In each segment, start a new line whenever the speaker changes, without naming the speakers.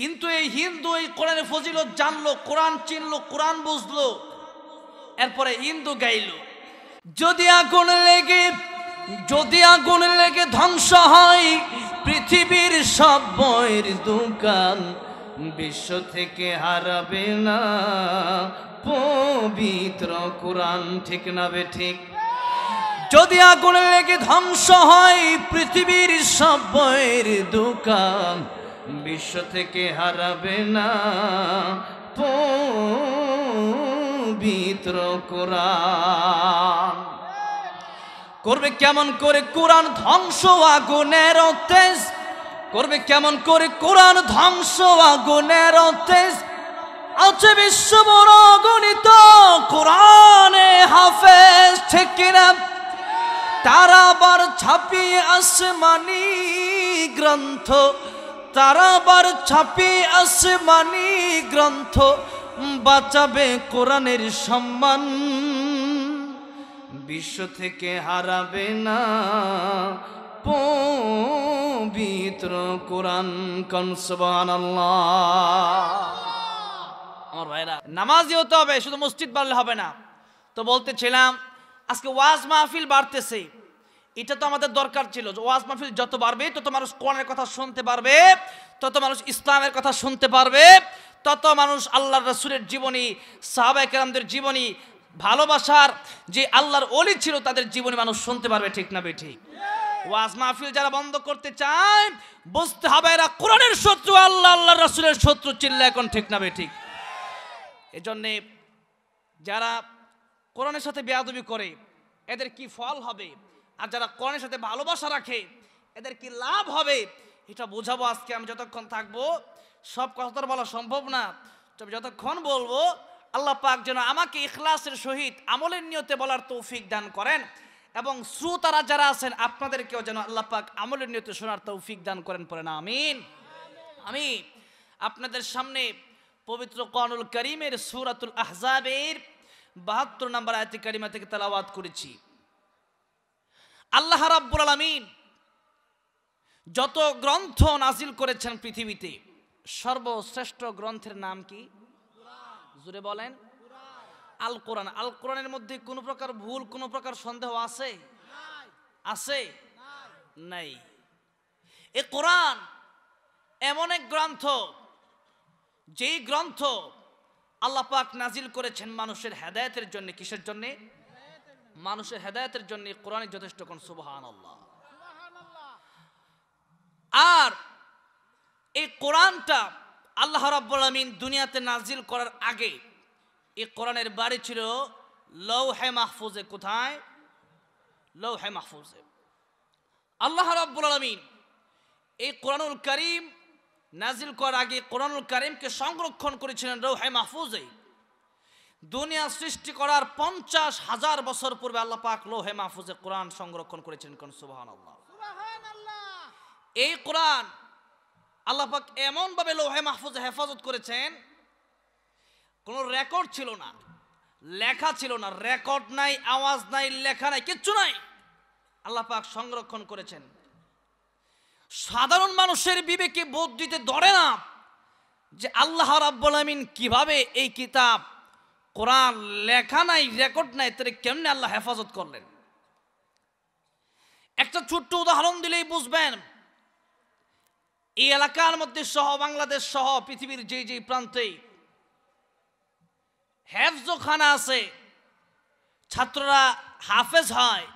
কিন্তু এই হিন্দু এই কোরআনের ফজিলত জানলো, কোরআন চিনলো, কোরআন বুঝলো, এরপরে হিন্দু গাইলো যদি আগুন লেগে ধ্বংস হয় পৃথিবীর সব বইয়ের দোকান, বিশ্ব থেকে হারাবে না পবিত্র কোরআন। ঠিক না বে ঠিক? যদি আগুন লেগে ধ্বংস হয় পৃথিবীর সব বইয়ের দোকান, বিশ্ব থেকে হারাবে না পবিত্র কোরআন। করবে কেমন করে কোরআন ধ্বংস আগুনের তেজ, করবে কেমন করে কোরআন ধ্বংস আগুনের তেজ। আছে বিশ্ব বড় গণিত কোরআনে হাফেজ, ঠিক কিনা? তারা বার ছাপিয়ে আসমানি গ্রন্থ, তারা বার ছাপিয়ে আসমানি গ্রন্থ, বাঁচাবে কোরআনের সম্মান, বিশ্ব থেকে হারাবে না পবিত্র কোরআন। কোন সুবহানাল্লাহ। আমার ভাইরা, নামাজি হতে হবে, শুধু মসজিদ বাড়লে হবে না। তো বলতেছিলাম আজকে ওয়াজ মাহফিল বাড়তেছে, এটা তো আমাদের দরকার ছিল। ওয়াজ মাহফিল যত বাড়বে তত মানুষ কোরআনের কথা শুনতে পারবে, তত মানুষ ইসলামের কথা শুনতে পারবে, তত মানুষ আল্লাহর রাসূলের জীবনী, সাহাবায়ে কেরামদের জীবনী, ভালোবাসার যে আল্লাহর ওলি ছিল তাদের জীবনী মানুষ শুনতে পারবে। ঠিক না বেঠিক? ওয়াজ মাহফিল যারা বন্ধ করতে চায় বুঝতে হবে এরা কোরআনের শত্রু, আল্লাহর রাসূলের শত্রু। চিল্লা এখন ঠিক না বেঠিক? এজন্যে যারা কোরআনের সাথে বেয়াদবি করে এদের কি ফল হবে, আর যারা কোরআনের সাথে ভালোবাসা রাখে এদের কি লাভ হবে, এটা বোঝাবো আজকে। আমি যতক্ষণ থাকবো সব কথা তো বলা সম্ভব না, তবে যতক্ষণ বলবো আল্লাহ পাক যেন আমাকে ইখলাসের সহিত আমলের নিয়তে বলার তৌফিক দান করেন, এবং শ্রোতারা যারা আছেন আপনাদেরকেও যেন আল্লাহ পাক আমলের নিয়তে শোনার তৌফিক দান করেন। পড়েন আমিন। আমি আপনাদের সামনে পবিত্র কোরআনুল কারীমের সূরাতুল আহজাবের ৭২ নম্বর আয়াতে কারিমা থেকে তেলাওয়াত করেছি। আল্লাহ রাব্বুল আলামিন যত গ্রন্থ নাজিল করেছেন পৃথিবীতে, সর্বশ্রেষ্ঠ গ্রন্থের নাম কি? জোরে বলেন। আল কোরআন। আল কোরআনের মধ্যে কোনো প্রকার ভুল, কোনো প্রকার সন্দেহ আছে? আছে? নাই। এই কোরআন এমন এক গ্রন্থ, যেই গ্রন্থ আল্লাহ পাক নাজিল করেছেন মানুষের হেদায়েতের জন্য। কিসের জন্য? মানুষের হেদায়েতের জন্য কোরআন যথেষ্ট। কোন সুবহানাল্লাহ। আর এই কোরআনটা আল্লাহ রাব্বুল আলামিন দুনিয়াতে নাজিল করার আগে এই কোরআনের বাড়ি ছিল লৌহে মাহফুজে। কোথায়? লৌহে মাহফুজে। আল্লাহ রাব্বুল আলামিন এই কোরআনুল কারীম নাজিল করার আগে কোরআনুল কারীমকে সংরক্ষণ করেছিলেন লৌহে মাহফুজে। দুনিয়া সৃষ্টি করার ৫০,০০০ বছর পূর্বে আল্লাহ পাক লৌহে মাহফুজে কোরআন সংরক্ষণ করেছিলেন। কোন সুবহানাল্লাহ। এই কোরআন আল্লাহ পাক এমন ভাবে লৌহে মাহফুজে হেফাজত করেছেন, কোনো রেকর্ড ছিল না, লেখা ছিল না, রেকর্ড নাই, আওয়াজ নাই, লেখা নাই, কিচ্ছু নাই। আল্লাহ পাক সংরক্ষণ করেছেন। সাধারণ মানুষের বিবেকে বোধ দিতে ধরে না যে আল্লাহ রাব্বুল আলামিন কিভাবে এই কিতাব কোরআন লেখা নাই, রেকর্ড নাই, তাহলে কেমনে আল্লাহ হেফাজত করলেন। একটা ছোট্ট উদাহরণ দিলেই বুঝবেন। এই এলাকার মধ্যে সহ, বাংলাদেশ সহ পৃথিবীর যে যে প্রান্তে হেফজখানা আছে, ছাত্ররা হাফেজ হয়,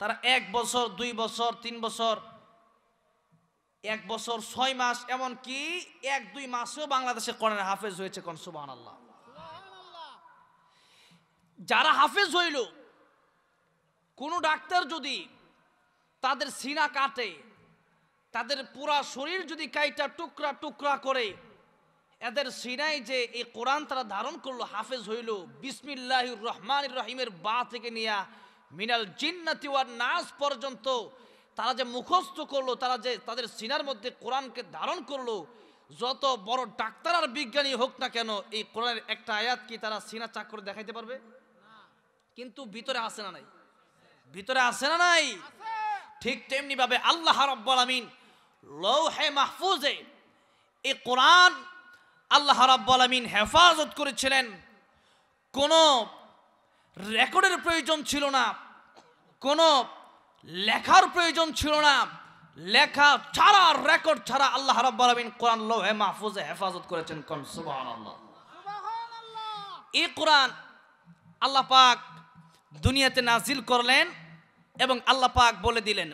তারা ১ বছর, ২ বছর, ৩ বছর, ১ বছর ৬ মাস, এমনকি ১-২ মাসেও বাংলাদেশে কোরআনের হাফেজ হয়েছে। কোন সুবহানাল্লাহ। যারা হাফেজ হইল, কোন ডাক্তার যদি তাদের সিনা কাটে, তাদের পুরা শরীর যদি কাইটা টুকরা টুকরা করে, এদের সিনায় যে এই কোরআন তারা ধারণ করলো, হাফেজ হইল, বিসমিল্লাহির রহমানির রহিমের বা থেকে নিয়া মিনাল জিন্নাতি ওয়ান নাস পর্যন্ত তারা যে মুখস্থ করলো, তারা যে তাদের সিনার মধ্যে কোরআনকে ধারণ করলো, যত বড় ডাক্তার আর বিজ্ঞানী হোক না কেন, এই কোরআনের একটা আয়াত কি তারা সিনা চাক করে দেখাইতে পারবে? কিন্তু ভিতরে আছে না নাই? ভিতরে আছে না নাই? ঠিক তেমনি ভাবে আল্লাহ রাব্বুল আলামিন লৌহে মাহফুজে এই কোরআন আল্লাহ রাব্বুল আলামিন হেফাজত করেছিলেন। কোনো রেকর্ডের প্রয়োজন ছিল না, কোনো লেখার প্রয়োজন ছিল না। লেখা ছাড়া, রেকর্ড ছাড়া আল্লাহ রাব্বুল আলামিন কোরআন লৌহে মাহফুজে হেফাজত করেছেন। কোন সুবহানাল্লাহ। এই কোরআন আল্লাহ পাক দুনিয়াতে নাজিল করলেন এবং আল্লাহ পাক বলে দিলেন,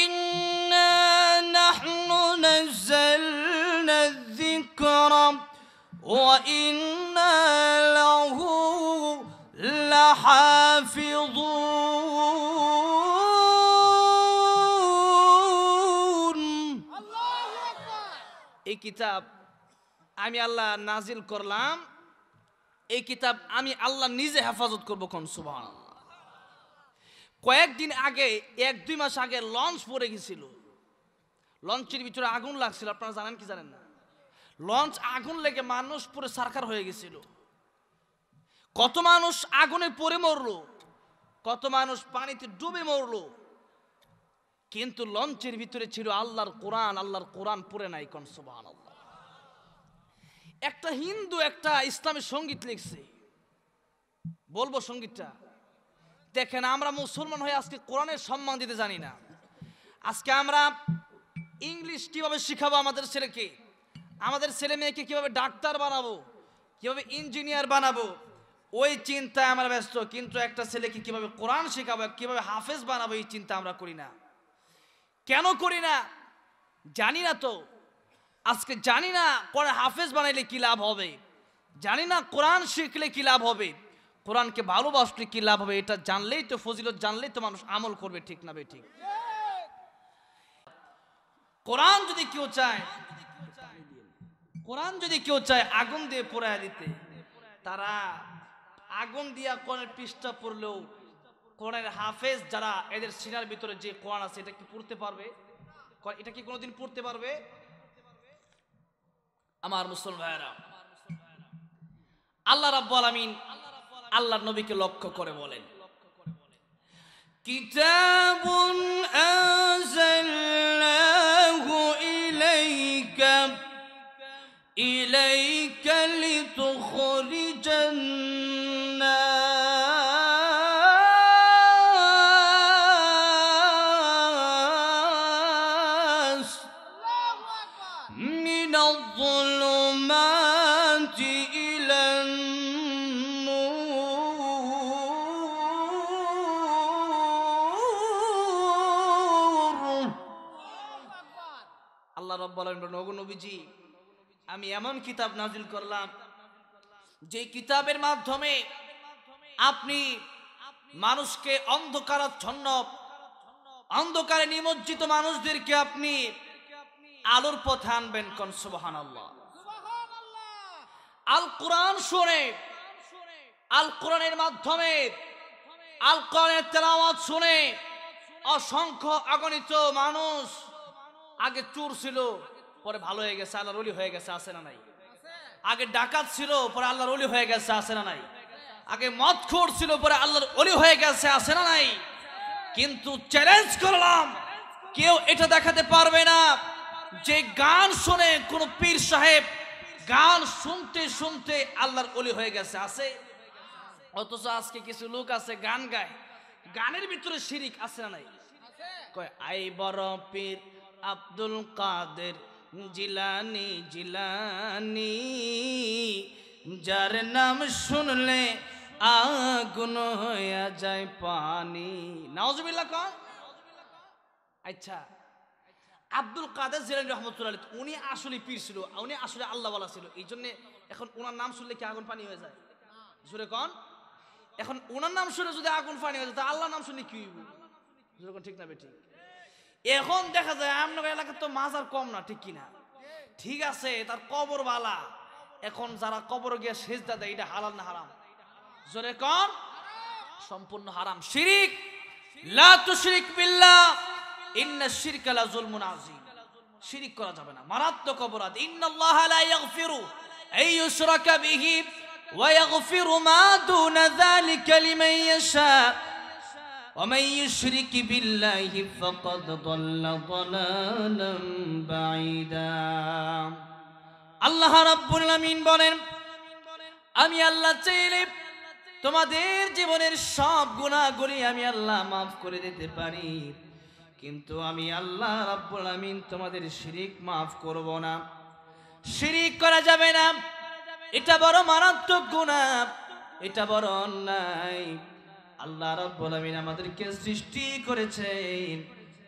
ইন্না নাহনু নাযালনা যিকরা ওয়া ইন্না লাহু লাহাফিযুন। এই কিতাব আমি আল্লাহ নাজিল করলাম, এই কিতাব আমি আল্লাহ নিজে হেফাজত করবো। কোন সুবহানাল্লাহ। কয়েকদিন আগে, 1-2 মাস আগে লঞ্চ পড়ে গেছিল, লঞ্চের ভিতরে আগুন লাগছিল। আপনারা জানেন কি জানেন না? লঞ্চ আগুন লেগে মানুষ পুরো সারখার হয়ে গেছিল। কত মানুষ আগুনে পড়ে মরলো, কত মানুষ পানিতে ডুবে মরলো, কিন্তু লঞ্চের ভিতরে ছিল আল্লাহর কোরআন। আল্লাহর কোরআন পড়ে নাই। কোন সুবহানাল্লাহ। একটা হিন্দু একটা ইসলামী সঙ্গীত লিখছে, বলবো সঙ্গীতটা? দেখেন, আমরা মুসলমান হয়ে আজকে কোরআনের সম্মান দিতে জানি না। আজকে আমরা ইংলিশ কিভাবে শিখাবো আমাদের ছেলেকে, আমাদের ছেলে মেয়েকে কিভাবে ডাক্তার বানাবো, কিভাবে ইঞ্জিনিয়ার বানাবো, ওই চিন্তায় আমরা ব্যস্ত। কিন্তু একটা ছেলেকে কিভাবে কোরআন শেখাবো, কিভাবে হাফেজ বানাবো, এই চিন্তা আমরা করি না। কেন করি না? জানি না তো। আজকে জানি না কোরআন হাফেজ বানাইলে কি লাভ হবে, জানি না কোরআন শিখলে কি লাভ হবে, কোরআনকে ভালোবাসলে কি লাভ হবে। এটা জানলেই তো, ফজিলত জানলেই তো মানুষ আমল করবে, ঠিক না বে ঠিক? কোরআন যদি কেউ চায়, কোরআন যদি কেউ চায় আগুন দিয়ে পোড়ায় দিতে, তারা আগুন দিয়া কোরআনের পৃষ্ঠা পড়লেও কোরআনের হাফেজ যারা, এদের সিনার ভিতরে যে কোরআন আছে, এটা কি পড়তে পারবে? এটা কি কোনোদিন পড়তে পারবে? আমার মুসলমান ভাইরা, আল্লাহ রাব্বুল আলামিন আল্লাহর নবীকে লক্ষ্য করে বলেন, কিতাবুন আনজালনাহু ইলাইকা লিতুখরিজান নাস মিনাল যুলুমাতি ইলান নূর। আল্লাহ রাব্বুল আলামিন বলেন, ওগো নবীজি, আমি এমন কিতাব নাজিল করলাম যে কিতাবের মাধ্যমে আপনি মানুষকে অন্ধকারাচ্ছন্ন, অন্ধকারে নিমজ্জিত মানুষদেরকে আপনি আলোর পথে আনবেন। কোন সুবহানাল্লাহ। আল কোরআন শুনে, আল কোরআনের মাধ্যমে, আল কোরআনের তেলাওয়াত শুনে অসংখ্য অগণিত মানুষ আগে চোর ছিল, পরে ভালো হয়ে গেছে, আল্লাহর ওলি হয়ে গেছে, আছে না নাই? আগে ডাকাত ছিল, পরে আল্লাহর ওলি হয়ে গেছে, আছে না নাই? আগে মদখোর ছিল, পরে আল্লাহর ওলি হয়ে গেছে, আছে না নাই? কিন্তু চ্যালেঞ্জ করলাম, কেউ এটা দেখাতে পারবে না যে গান শুনে কোন পীর সাহেব গান শুনতে শুনতে আল্লাহর ওলি হয়ে গেছে, আছে? অথচ আজকে কিছু লোক আছে গান গায়, গানের ভিতরে শিরিক, আছে না নাই? কয় আই বড় পীর আব্দুল কাদের জিলানি জিলানি, যার নাম শুনলে আগুন হয়ে যায় পানি। নাউজুবিল্লাহ কন। আচ্ছা, আব্দুল কাদের জিলানী রহমতুল্লাহ আলাইহি উনি আসলে পীর ছিল, উনি আসলে আল্লাহওয়ালা ছিল, এই জন্য এখন ওনার নাম শুনলে কি আগুন পানি হয়ে যায়? জোরে কন। এখন ওনার নাম শুনে যদি আগুন পানি হয়ে যায়, তা আল্লাহর নাম শুনলে কি হইব? জোরে কন, ঠিক না বেঠিক? এখন দেখা যায় আপনার এলাকার তো মাজার কম না, ঠিক কিনা? ঠিক আছে, তার কবর বালা। এখন যারা কবর গিয়ে সেজদা দেয়, এটা হালাল না হারাম? জোরে কন। সম্পূর্ণ হারাম। শিরিক, লা তুশরিক বিল্লাহ ইন্নাশ শিরকা লা যুলমুন আযীম। শিরিক করা যাবে না, মারাত্মক অপরাধ। ইন্নাল্লাহা লা ইয়াগফিরু আন ইউশরাকা বিহি ওয়া ইয়াগফিরু মা দুনা যালিকা লিমান ইয়াশা। ومن يشرك بالله فقد ضل ضلالا بعيدا আল্লাহ রাব্বুল আমিন বলেন আমি আল্লাহ চাইলে তোমাদের জীবনের সব গুনাহগুলি আমি আল্লাহ maaf করে দিতে পারি কিন্তু আমি আল্লাহ রাব্বুল আমিন তোমাদের শিরক maaf করব না শিরক করা যাবে না এটা বড় মারাত্মক গুনাহ এটা বড় অন্যায় আল্লাহ রাব্বুল আমিন আমাদেরকে সৃষ্টি করেছেন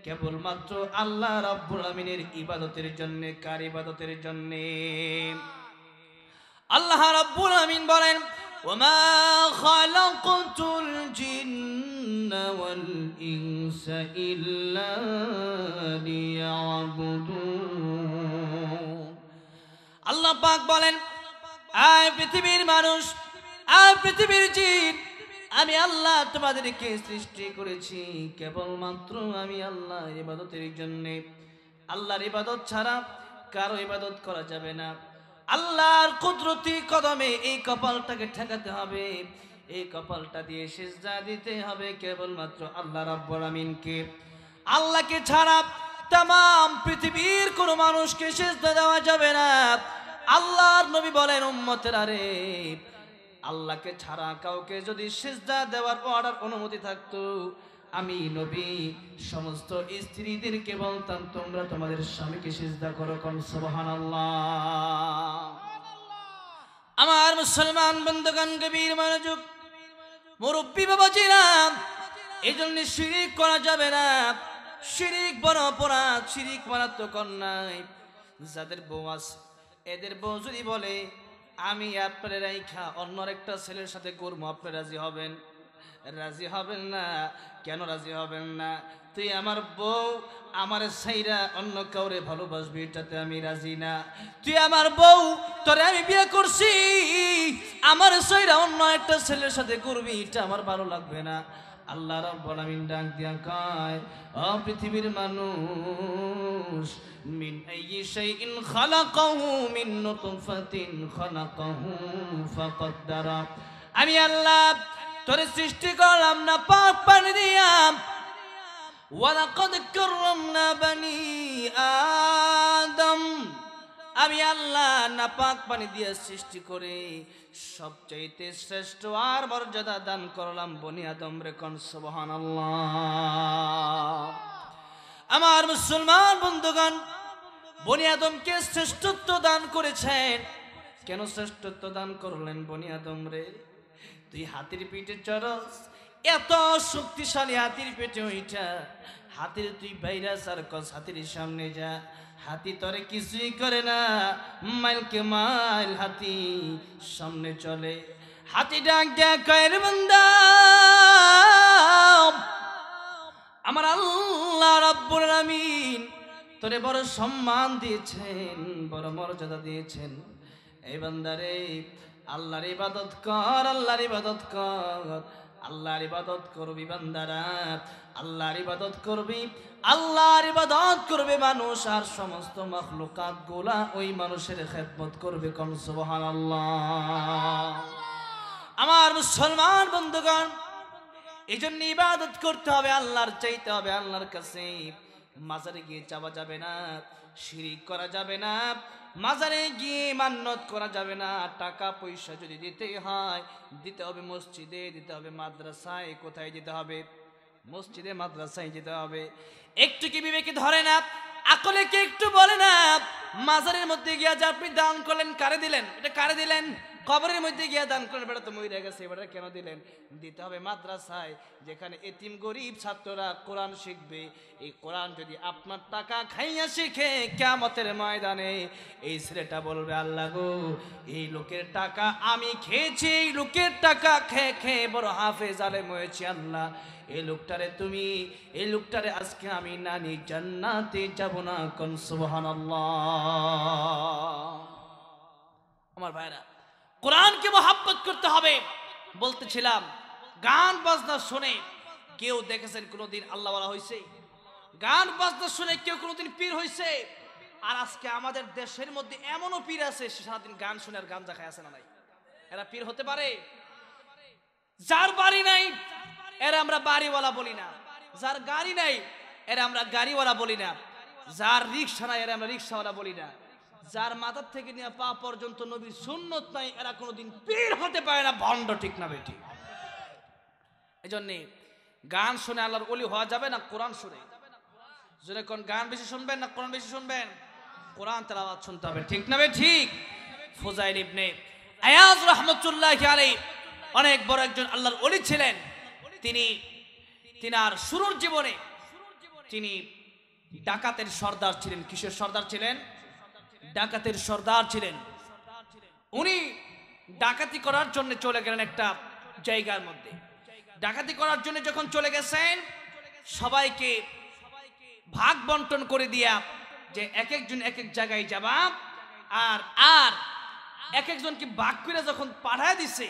কেবলমাত্র আল্লাহ রাব্বুল আমিনের ইবাদতের জন্য কার ইবাদতের জন্য আল্লাহ রাব্বুল আমিন বলেন ওমা খালাকতুল জিন্না ওয়াল ইনসা ইল্লা লিয়াবুদুন আল্লাহ পাক বলেন আয় পৃথিবীর মানুষ আয় পৃথিবীর জিন আমি আল্লাহ তোমাদেরকে সৃষ্টি করেছি কেবলমাত্র আমি আল্লাহর ইবাদতের জন্য আল্লাহর ইবাদত ছাড়া কারো ইবাদত করা যাবে না আল্লাহর কুদরতি কদমে এই কপালটাকে ঠেকাতে হবে এই কপালটা দিয়ে সিজদা দিতে হবে কেবলমাত্র আল্লাহ রাব্বুল আমিনকে আল্লাহকে ছাড়া तमाम পৃথিবীর কোন মানুষকে সিজদা দেওয়া যাবে না আল্লাহর নবী বলেন উম্মতেরা রে আল্লাহকে ছাড়া কাউকে যদি সিজদা দেওয়ার অর্ডার অনুমতি থাকতো আমি নবী সমস্ত স্ত্রীদেরকে বলতাম তোমরা তোমাদের স্বামীকে সিজদা করো কোন সুবহানাল্লাহ আমার মুসলমান বন্ধুগণ গভীর মনোযোগ মুরব্বি বাবাজিরা এইজন্য শিরক করা যাবে না শিরক বড় অপরাধ শিরক মারাত্মক অন্যায় যাদের বউ আছে এদের বউ যদি বলে আমি আপনার রাইখা অন্য একটা ছেলের সাথে করব আপনি রাজি হবেন না কেন রাজি হবেন না তুই আমার বউ আমার সাইরা অন্য কাউরে ভালোবাসবি এটাতে আমি রাজি না তুই আমার বউ তোরে আমি বিয়ে করছি আমার সাইরা অন্য একটা ছেলের সাথে করবি এটা আমার ভালো লাগবে না আল্লাহ রাব্বুল আমিন ডাক দিয়া কয় ও পৃথিবীর মানুষ মিন আইয়ি শাইইন খালাকাহু মিন নুতফাতিন খালাকাহু ফাকদ্দারা আমি আল্লাহ তোরে সৃষ্টি করলাম না পাক পানি দিয়া ওয়ালাকাদ কাররামনা বানি আদম আমি আল্লাহ নাপাক পানি দিয়ে সৃষ্টি করে সবচাইতে শ্রেষ্ঠ আর মর্যাদা দান করলাম বনি আদম রে কোন সুবহানাল্লাহ আমার মুসলমান বন্ধুগণ বনি আদমকে শ্রেষ্ঠত্ব দান করেছেন কেন শ্রেষ্ঠত্ব দান করলেন বনি আদম রে তুই হাতির পিঠে চড়স এত শক্তিশালী হাতির পেটে ওইটা হাতির তুই বাইরা সার্কাস হাতির সামনে যা হাতি তোরে কিছুই করে না মাইলকে মাইল হাতি সামনে চলে হাতি ডাক দেয়া কয়ের বান্দা আমার আল্লাহ রাব্বুল আমিন তোরে বড় সম্মান দিয়েছেন বড় মর্যাদা দিয়েছেন এই বান্দারে আল্লাহর ইবাদত কর আল্লাহর ইবাদত কর আল্লাহর ইবাদত করবি বান্দারা আল্লাহর ইবাদত করবি আল্লাহর ইবাদত করবে মানুষ আর সমস্ত মাখলুকাত গুলা ওই মানুষের খেদমত করবে কোন সুবহানাল্লাহ আমার মুসলমান বন্ধুগণ এইজন্য ইবাদত করতে হবে আল্লাহর চাইতে হবে আল্লাহর কাছে মাজারে গিয়ে চাওয়া যাবে না শিরক করা যাবে না মাজারে গিয়ে মান্নত করা যাবে না টাকা পয়সা যদি দিতে হয় দিতে হবে মসজিদে দিতে হবে মাদ্রাসায় কোথায় দিতে হবে মসজিদে মাদ্রাসায় যেতে হবে একটু কি বিবেকে ধরে না আকলে কি একটু বলে না মাজারের মধ্যে গিয়া যে আপনি দান করলেন কারে দিলেন এটা কারে দিলেন কবরের মধ্যে গিয়া দান করলেন বেটা তো মরে গেছে এবারে কেন দিলেন দিতে হবে মাদ্রাসায় যেখানে এতিম গরিব ছাত্ররা কোরআন শিখবে এই কোরআন যদি আপনার টাকা খাইয়া শিখে কিয়ামতের ময়দানে এই ছেলেটা বলবে আল্লাহ গো এই লোকের টাকা আমি খেয়েছি এই লোকের টাকা খেয়ে খেয়ে বড় হাফেজ আলেম হয়েছি আল্লাহ এই লোকটারে আজকে আমি নানি জান্নাতে যাব না কোন সুবহানাল্লাহ আমার ভাইরা কোরআনকে মহব্বত করতে হবে বলতেছিলাম গান বাজনা শুনে কেউ দেখেছেন কোনোদিন আল্লাহওয়ালা হইছে গান বাজনা শুনে কেউ কোনোদিন পীর হইছে আর আজকে আমাদের দেশের মধ্যে এমনও পীর আছে সারাদিন গান শুনে আর গাঞ্জা খায় আছে না নাই এরা পীর হতে পারে যার বাড়ি নাই এরা আমরা বাড়িওয়ালা বলি না। যার গাড়ি নাই এরা আমরা গাড়িওয়ালা বলি না। যার রিক্সা নাই এরা আমরা রিক্সাওয়ালা বলি না। যার মাথার থেকে নিয়ে পা পর্যন্ত নবীর সুন্নত নাই এরা কোনোদিন পীর হতে পারে না, ভণ্ড, ঠিক না বেটি? এই জন্যে গান শুনে আল্লাহর ওলি হওয়া যাবে না, কোরআন শুনে। যদি কোন গান বেশি শুনবেন না কোরআন বেশি শুনবেন? কোরআন তেলাওয়াত শুনতে হবে, ঠিক না বে ঠিক? ফুজাইল ইবনে আয়াজ রাহমাতুল্লাহি আলাইহি অনেক বড় একজন আল্লাহর ওলি ছিলেন। তিনার শুরুর জীবনে তিনি ডাকাতের সর্দার ছিলেন। কিসের সর্দার ছিলেন? ডাকাতের সর্দার ছিলেন। উনি ডাকাতি করার জন্য চলে গেলেন একটা জায়গার মধ্যে। ডাকাতি করার জন্য যখন চলে গেছেন সবাইকে ভাগ বন্টন করে দিয়া যে এক একজন এক এক জায়গায় যাবা, আর আর এক একজনকে ভাগ করে যখন পাঠায় দিছে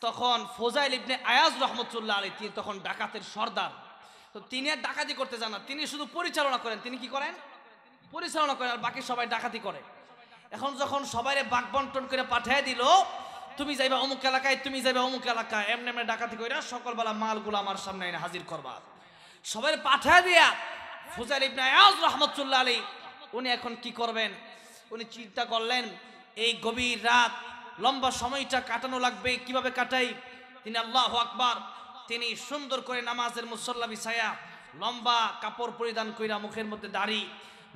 তখন ফুজাইল ইবনে আয়াজ রাহমাতুল্লাহ আলাইহি তিনি তখন ডাকাতের সর্দার। তো তিনি আর ডাকাতি করতে যান না, তিনি শুধু পরিচালনা করেন। তিনি কি করেন? পরিচালনা করেন, আর বাকি সবাই ডাকাতি করে। এখন যখন সবাইরে ভাগ বন্টন করে পাঠিয়ে দিল, তুমি যাইবা অমুক এলাকায়, তুমি যাইবা অমুক এলাকায়, এমনি এমনি ডাকাতি কইরা সকালবেলা মালগুলো আমার সামনে এনে হাজির করবা। সবাই পাঠিয়ে দিয়া ফুজাইল ইবনে আয়াজ রাহমাতুল্লাহ আলাইহি উনি এখন কি করবেন? উনি চিন্তা করলেন এই গভীর রাত, লম্বা সময়টা কাটানো লাগবে, কিভাবে কাটাই? তিনি আল্লাহু আকবার, তিনি সুন্দর করে নামাজের মুসল্লা বিছায়া লম্বা কাপড় পরিধান কইরা, মুখের মধ্যে দাড়ি,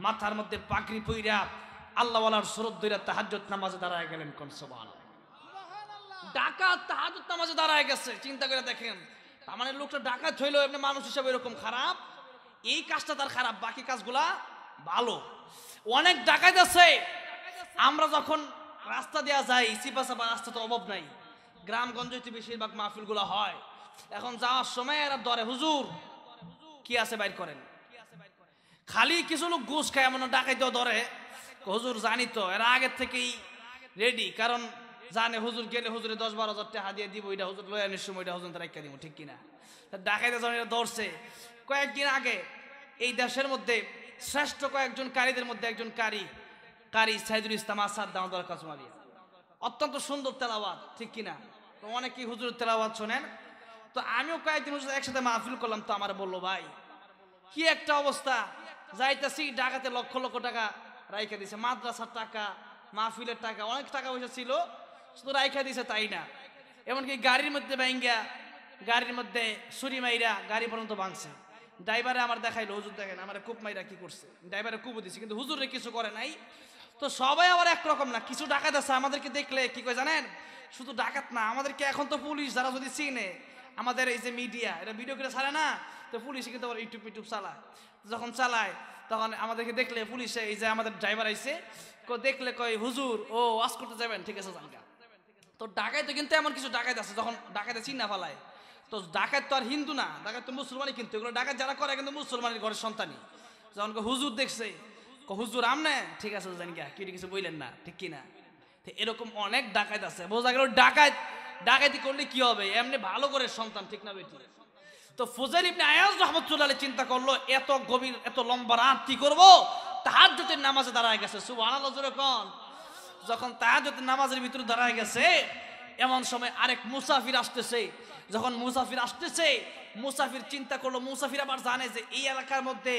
মাথার মধ্যে পাগড়ি পইরা আল্লাহ ওয়ালার সুরত দইরা তাহাজ্জুদ নামাজে দাঁড়ায় গেলেন। কোন সুবহানাল্লাহ! ডাকাত তাহাজ্জুদ নামাজে দাঁড়ায় গেছে। চিন্তা করে দেখেন, তার মানে লোকটা ডাকাত হইলো, এমনি মানুষ হিসেবে এরকম খারাপ, এই কাজটা তার খারাপ, বাকি কাজগুলা ভালো। অনেক ডাকাত আছে, আমরা যখন রাস্তা দেওয়া যায় চিপা চাপা রাস্তা তো অভাব নাই, গ্রামগঞ্জে বেশিরভাগ মাহফিলগুলো হয়। এখন যাওয়ার সময় এরা ধরে, হুজুর কি আছে বাইর করেন। খালি কিছু লোক ঘুষ খায়, এমন ডাকাইতেও ধরে। হুজুর জানি তো, এরা আগের থেকেই রেডি, কারণ জানে হুজুর গেলে হুজুরে 10-12 হাজার টাকা দিয়ে দিব, এটা হুজুর লয় আনির সময় এটা হুজুর রাখা দিব, ঠিক কিনা? ডাকাইতে যখন এটা ধরছে, কয়েকদিন আগে এই দেশের মধ্যে শ্রেষ্ঠ কয়েকজন কারীদের মধ্যে একজন কারি সাইদুল ইসলাম আসাদ দামোদর কাসমালিয়া, অত্যন্ত সুন্দর তেলাওয়াত, ঠিক কিনা? তো অনেকেই হুজুরের তেলাওয়াত শোনেন। তো আমিও কয়েকদিন হুজুর একসাথে মাহফিল করলাম। তো আমার বললো, ভাই কি একটা অবস্থা, যাইতেছি ডাকাতে লক্ষ লক্ষ টাকা রাইখা দিছে, মাদ্রাসার টাকা, মাহফিলের টাকা, অনেক টাকা পয়সা ছিল, শুধু রাইখা দিছে তাই না, এমনকি গাড়ির মধ্যে ভাঙ্গা, গাড়ির মধ্যে ছুরি মাইরা গাড়ি পর্যন্ত ভাঙছে। ড্রাইভারে আমার দেখাইলো, হুজুর দেখেন আমার কূপ মাইরা কি করছে। ড্রাইভারে কুপও দিছে, কিন্তু হুজুরে কিছু করে নাই। তো সবাই আবার একরকম না, কিছু ডাকাত আছে আমাদেরকে দেখলে কি কয় জানেন? শুধু ডাকাত না, আমাদেরকে এখন তো পুলিশ যারা যদি চিনে, আমাদের এই যে মিডিয়া, এটা ভিডিও করে ছাড়ে না, তো পুলিশে কিন্তু আবার ইউটিউব চালায়। যখন চালায় তখন আমাদেরকে দেখলে পুলিশে, এই যে আমাদের ড্রাইভার আইছে, দেখলে কয় হুজুর ও ওয়াজ করতে যাবেন, ঠিক আছে জানগা। তো ডাকাইতে কিন্তু এমন কিছু ডাকাত আছে, যখন ডাকাইতে চিন্না ফেলায়, তো ডাকাত তো আর হিন্দু না, ডাকাত তো মুসলমানই, কিন্তু এগুলো ডাকাত যারা করে কিন্তু মুসলমানের ঘরের সন্তানই। যখন হুজুর দেখছে, হুজুর আমনে, ঠিক আছে জানগা, কি কিছু বললেন না, ঠিক কিনা? তো এরকম অনেক ডাকাত আছে, বোঝা গেল ডাকাতি করলে কি হবে, এমনি ভালো করে সন্তান, ঠিক না বেটি? তো ফুজাইল ইবনে আয়াজ রাহমাতুল্লাহ আলাইহি চিন্তা করলো, এত গভীর এত লম্বা রাত কি করবো? তাহাজ্জুদের নামাজে দাঁড়ায় গেছে। সুবহানাল্লাহ জোরে কোন। যখন তাহাজ্জুদের নামাজের ভিতরে দাঁড়ায় গেছে, এমন সময় আরেক মুসাফির আসতেছে। যখন মুসাফির আসতেছে, মুসাফির চিন্তা করলো, মুসাফির আবার জানে যে এই এলাকার মধ্যে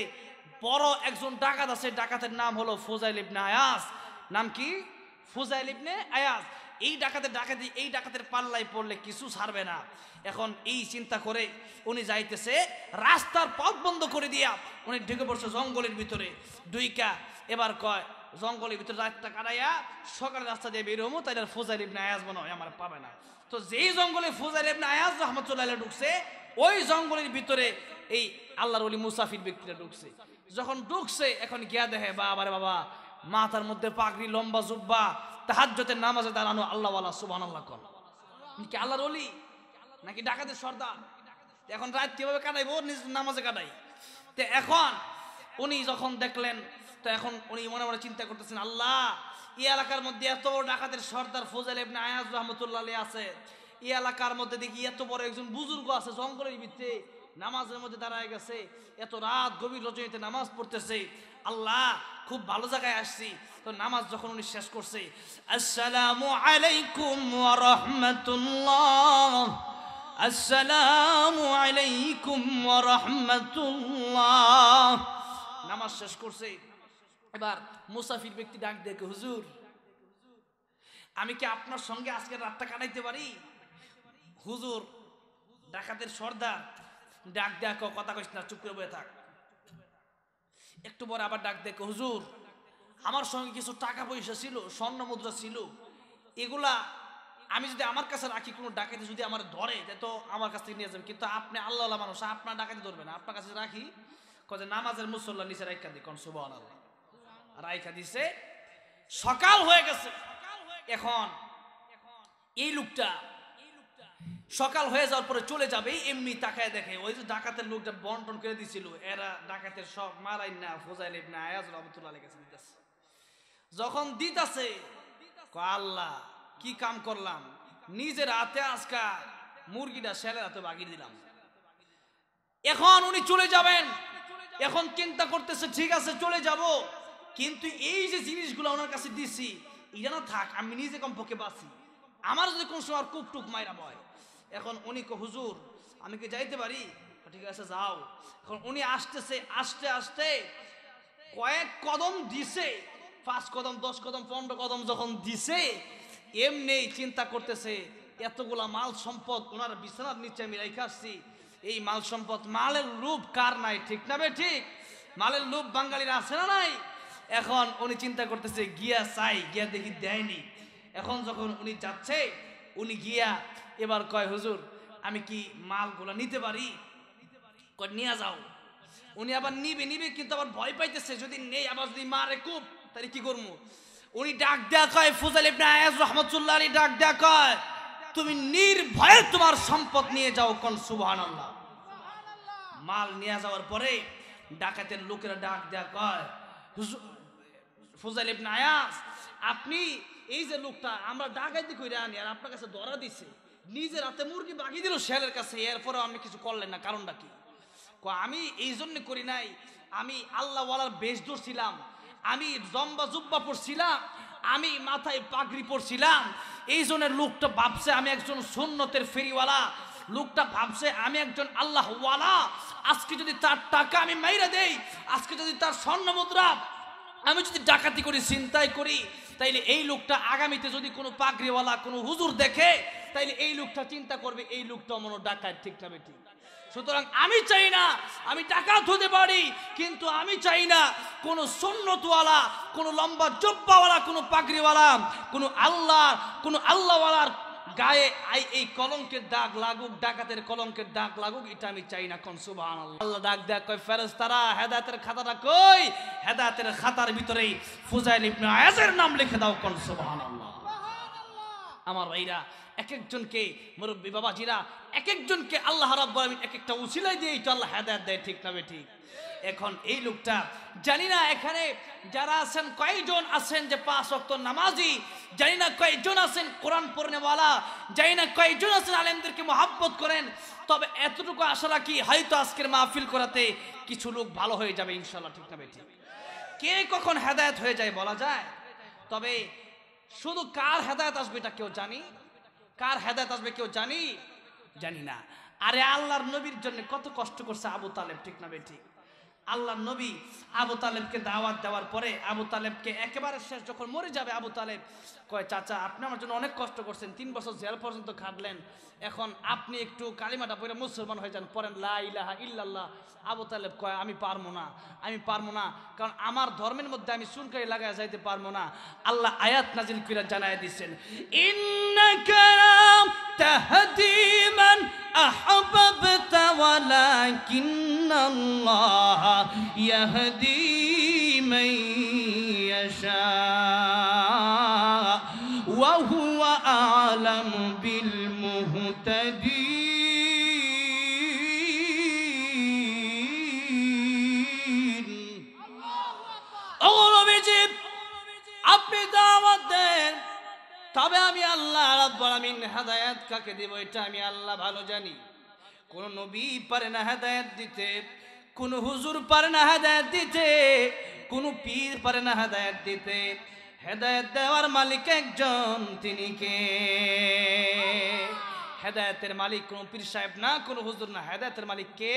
বড় একজন ডাকাত আছে, ডাকাতের নাম হলো ফুজাইল ইবনে আয়াজ। নাম কি? ফুজাইল ইবনে আয়াজ। এই ডাকাতের পাল্লায় পড়লে কিছু ছাড়বে না। এখন এই চিন্তা করে উনি যাইতেছে, রাস্তার পথ বন্ধ করে দিয়া উনি ঢুকে পড়ছে জঙ্গলের ভিতরে। ডুইকা এবার কয়, জঙ্গলের ভিতরে রাতটা কাটাইয়া সকালে রাস্তা দিয়ে বের হবো, তাই ফুজাইল ইবনে আয়াজ মনে হয় আমার পাবে না। তো যেই জঙ্গলে ফুজাইল ইবনে আয়াজ রাহমাতুল্লাহ আলাইহি ঢুকছে, ওই জঙ্গলের ভিতরে এই আল্লাহর ওলি মুসাফির ব্যক্তিরা ঢুকছে। যখন ঢুকছে, এখন গিয়া দেখে, বাবা মাথার মধ্যে পাগড়ি, লম্বা জুব্বা, তাহাজ্জুদের নামাজে দাঁড়ানো আল্লাহওয়ালা। সুবহানাল্লাহ কোন। কি আল্লাহর ওলি নাকি ডাকাতের সর্দার? এখন রাত কিভাবে কাটাইবো? নিজ নামাজে কাটাই। তো এখন উনি যখন দেখলেন, তো এখন উনি মনে মনে চিন্তা করতেছেন, আল্লাহ এই এলাকার মধ্যে এত বড় ডাকাতের সর্দার ফুজাইল ইবনে আয়াজ রাহমাতুল্লাহ আলাইহি আছে, এই এলাকার মধ্যে দেখি এত বড় একজন বুজুর্গ আছে জঙ্গলের ভিতরে, নামাজের মধ্যে দাঁড়ায় গেছে, এত রাত গভীর রজনীতে নামাজ পড়তেছে। আল্লাহ খুব ভালো জায়গায় আসছি। তো নামাজ যখন উনি শেষ করছে, আসসালামু আলাইকুম ওয়া রাহমাতুল্লাহ, আসসালামু আলাইকুম ওয়া রাহমাতুল্লাহ। নামাজ শেষ করছে, এবার মুসাফির ব্যক্তি ডাক দেখে, হুজুর আমি কি আপনার সঙ্গে আজকের রাতটা কাটাইতে পারি? হুজুর ডাকাতের সর্দার ডাক দেখ, কথা কইস না, চুপ করে বসে থাক। একটু পরে আবার ডাক দেখে, হুজুর আমার সঙ্গে কিছু টাকা পয়সা ছিল, স্বর্ণ মুদ্রা ছিল, এগুলা আমি যদি আমার কাছে রাখি, কোনো ডাকাতি যদি আমার ধরে তো আমার কাছ থেকে নিয়ে যাবেন, কিন্তু আপনি আল্লাহ মানুষ, আপনার ডাকাতি ধরবে না, আপনার কাছে রাখি। কয়ে নামাজের মুসল্লা নিচে রাইখা দি, কোন সুবহানাল্লাহ, রাইখা দিছে। সকাল হয়ে গেছে। এখন এই লোকটা সকাল হয়ে যাওয়ার পরে চলে যাবে, এমনি তাকায় দেখে ওই যে ডাকাতের লোকটা বন্টন করে দিছিল, এরা ডাকাতের সব মারাই না ফুজাইল ইবনে আয়াজ রাহমাতুল্লাহ আলাইহি কাছে দিতেছে। যখন দিতাছে, আল্লাহ কি কাম করলাম, নিজের হাতে আজকা মুরগিটা ছেলের হাতে বাগিয়ে দিলাম। এখন উনি চলে যাবেন, এখন চিন্তা করতেছে ঠিক আছে চলে যাব, কিন্তু এই যে জিনিসগুলো ওনার কাছে দিছি এটা না থাক, আমি নিজে কমপক্ষে বাঁচি, আমার যদি কোন সময় কুক টুক মাইরা হয়। এখন উনি হুজুর আমি কি যাইতে পারি? ঠিক আছে যাও। এখন উনি আসতেছে, আস্তে আস্তে কয়েক কদম দিছে, 5 কদম 10 কদম 15 কদম যখন দিছে, এমনি চিন্তা করতেছে এতগুলা মাল সম্পদ ওনার বিছানার নিচে আমি রেখে আসছি, এই মাল সম্পদ, মালের লোভ কার নাই, ঠিক না বে ঠিক? মালের লোভ বাঙালির আছে না নাই? এখন উনি চিন্তা করতেছে গিয়া চাই, গিয়া দেখি দেয়নি। এখন যখন উনি যাচ্ছে, উনি গিয়া এবার কয় হুজুর আমি কি মালগুলা নিতে পারি? কয় নিয়ে যাও। উনি আবার নিবে কিন্তু আবার ভয় পাইতেছে, যদি নেই আবার যদি মারে খুব তাহলে কি করবো। উনি ডাক দেয়া কয়, ফুজাইল ইবনে আয়াজ রাহমাতুল্লাহ আলাইহি ডাক দেয়া কয়, তুমি নির্ভয়ে তোমার সম্পদ নিয়ে যাও, কোন সুবহানাল্লাহ। মাল নিয়ে যাওয়ার পরে ডাকাতের লোকেরা ডাক দেয়া কয়, হুজুর ফুজাইল ইবনে আয়াজ আপনি এই যে লোকটা আমরা ডাকাতি কইরা আনি আর আপনার কাছে ধরা দিছে, নিজের হাতে মুরগি বাগিয়ে দিল শেলের কাছে, এরপরেও আপনি কিছু করলেন না, কারণটা কি? আমি এই জন্য করি নাই, আমি আল্লাহ ওয়ালার বেশ ধরছিলাম, আমি জম্বা জুব্বা পড়ছিলাম, আমি মাথায় পাগড়ি পড়ছিলাম, এই জন্য লোকটা ভাবছে আমি একজন সুন্নতের ফেরিওয়ালা, লোকটা ভাবছে আমি একজন আল্লাহ ওয়ালা। আজকে যদি তার টাকা আমি মাইরা দেই, আজকে যদি তার স্বর্ণ মুদ্রা আমি যদি ডাকাতি করি, চিন্তাই করি, তাইলে এই লোকটা আগামীতে যদি কোনো পাগড়িওয়ালা কোনো হুজুর দেখে, তাইলে এই লোকটা চিন্তা করবে এই লোকটা মনে ডাকাত, ঠিক না বেটি? সুতরাং আমি চাই না আমি ডাকাত হতে পারি, কিন্তু আমি চাই না কোনো সুন্নতওয়ালা, কোনো লম্বা জব্বাওয়ালা, কোনো পাগড়িওয়ালা, কোনো আল্লাহওয়ালার গায়ে এই কলঙ্কের দাগ লাগুক, ডাকাতের কলঙ্কের দাগ লাগুক, এটা আমি চাই না, কোন সুবহানাল্লাহ। আল্লাহ ডাক দেয়া কয়, ফেরেশতারা হেদায়েতের খাতাটা কই? হেদায়েতের খাতার ভিতরেই ফুজাইল ইবনে আয়াজের নাম লিখে দাও, কোন সুবহানাল্লাহ। আমার ভাইরা, এক একজনকে মুরব্বী বাবাজিরা, এক একজনকে আল্লাহ রাব্বুল আলামিন এক একটা উসিলা দিয়ে এটা আল্লাহ হেদায়েত দেয়, ঠিক না ঠিক? এখন এই লোকটা জানি না এখানে যারা আছেন কয়জন আছেন যে 5 ওয়াক্ত নামাজি, জানি না কয়জন আছেন কোরআন পড়নেওয়ালা, জানি না কয়জন আছেন আলেমদেরকে মহব্বত করেন, তবে এতটুকু আশা রাখি হয়তো আজকের মাহফিল করাতে কিছু লোক ভালো হয়ে যাবে ইনশাআল্লাহ, ঠিক না ঠিক? কে কখন হেদায়েত হয়ে যায় বলা যায়, তবে শুধু কার হেদায়েত আসবে এটা কেউ জানি? কার হেদায়েত আসবে কেউ জানি না। আরে আল্লাহর নবীর জন্য কত কষ্ট করছে আবু তালেব, ঠিক না ঠিক? আল্লাহর নবী আবু তালেবকে দাওয়াত দেওয়ার পরে আবু তালেবকে একেবারে শেষ যখন মরে যাবে, আবু তালেব কয় চাচা আপনি আমার জন্য অনেক কষ্ট করছেন, 3 বছর জেল পর্যন্ত খাটলেন, এখন আপনি একটু কালিমাটা পড়ে মুসলমান হয়ে যান, পড়েন লা ইলাহা ইল্লাল্লাহ। আবু তালেব কয় আমি পারবো না, কারণ আমার ধর্মের মধ্যে আমি চুনকারি লাগায় যাইতে পারবো না। আল্লাহ আয়াত নাজিল করে জানায় দিচ্ছেন, ইন্নাকা তাহদি মান আহবাবতা ওয়ালাকিন্নাল্লাহ ইয়াহদি মান ইয়াশা ওয়া হুয়া আ'লামু বিল মুহতাদিন। আপনি দাওয়াত দেন, তবে আমি আল্লাহ রাব্বুল আলামিন হেদায়েত কাকে দেব এটা আমি আল্লাহ ভালো জানি। কোন নবী পারে না হেদায়েত দিতে, কোন হুজুর পারে না হেদায়েত দিতে, কোন পীর পারে না হেদায়েত দিতে। হেদায়েত দেওয়ার মালিক একজন, তিনি কে? হেদায়েতের মালিক কোন পীর সাহেব না, কোন হুজুর না, হেদায়েতের মালিক কে?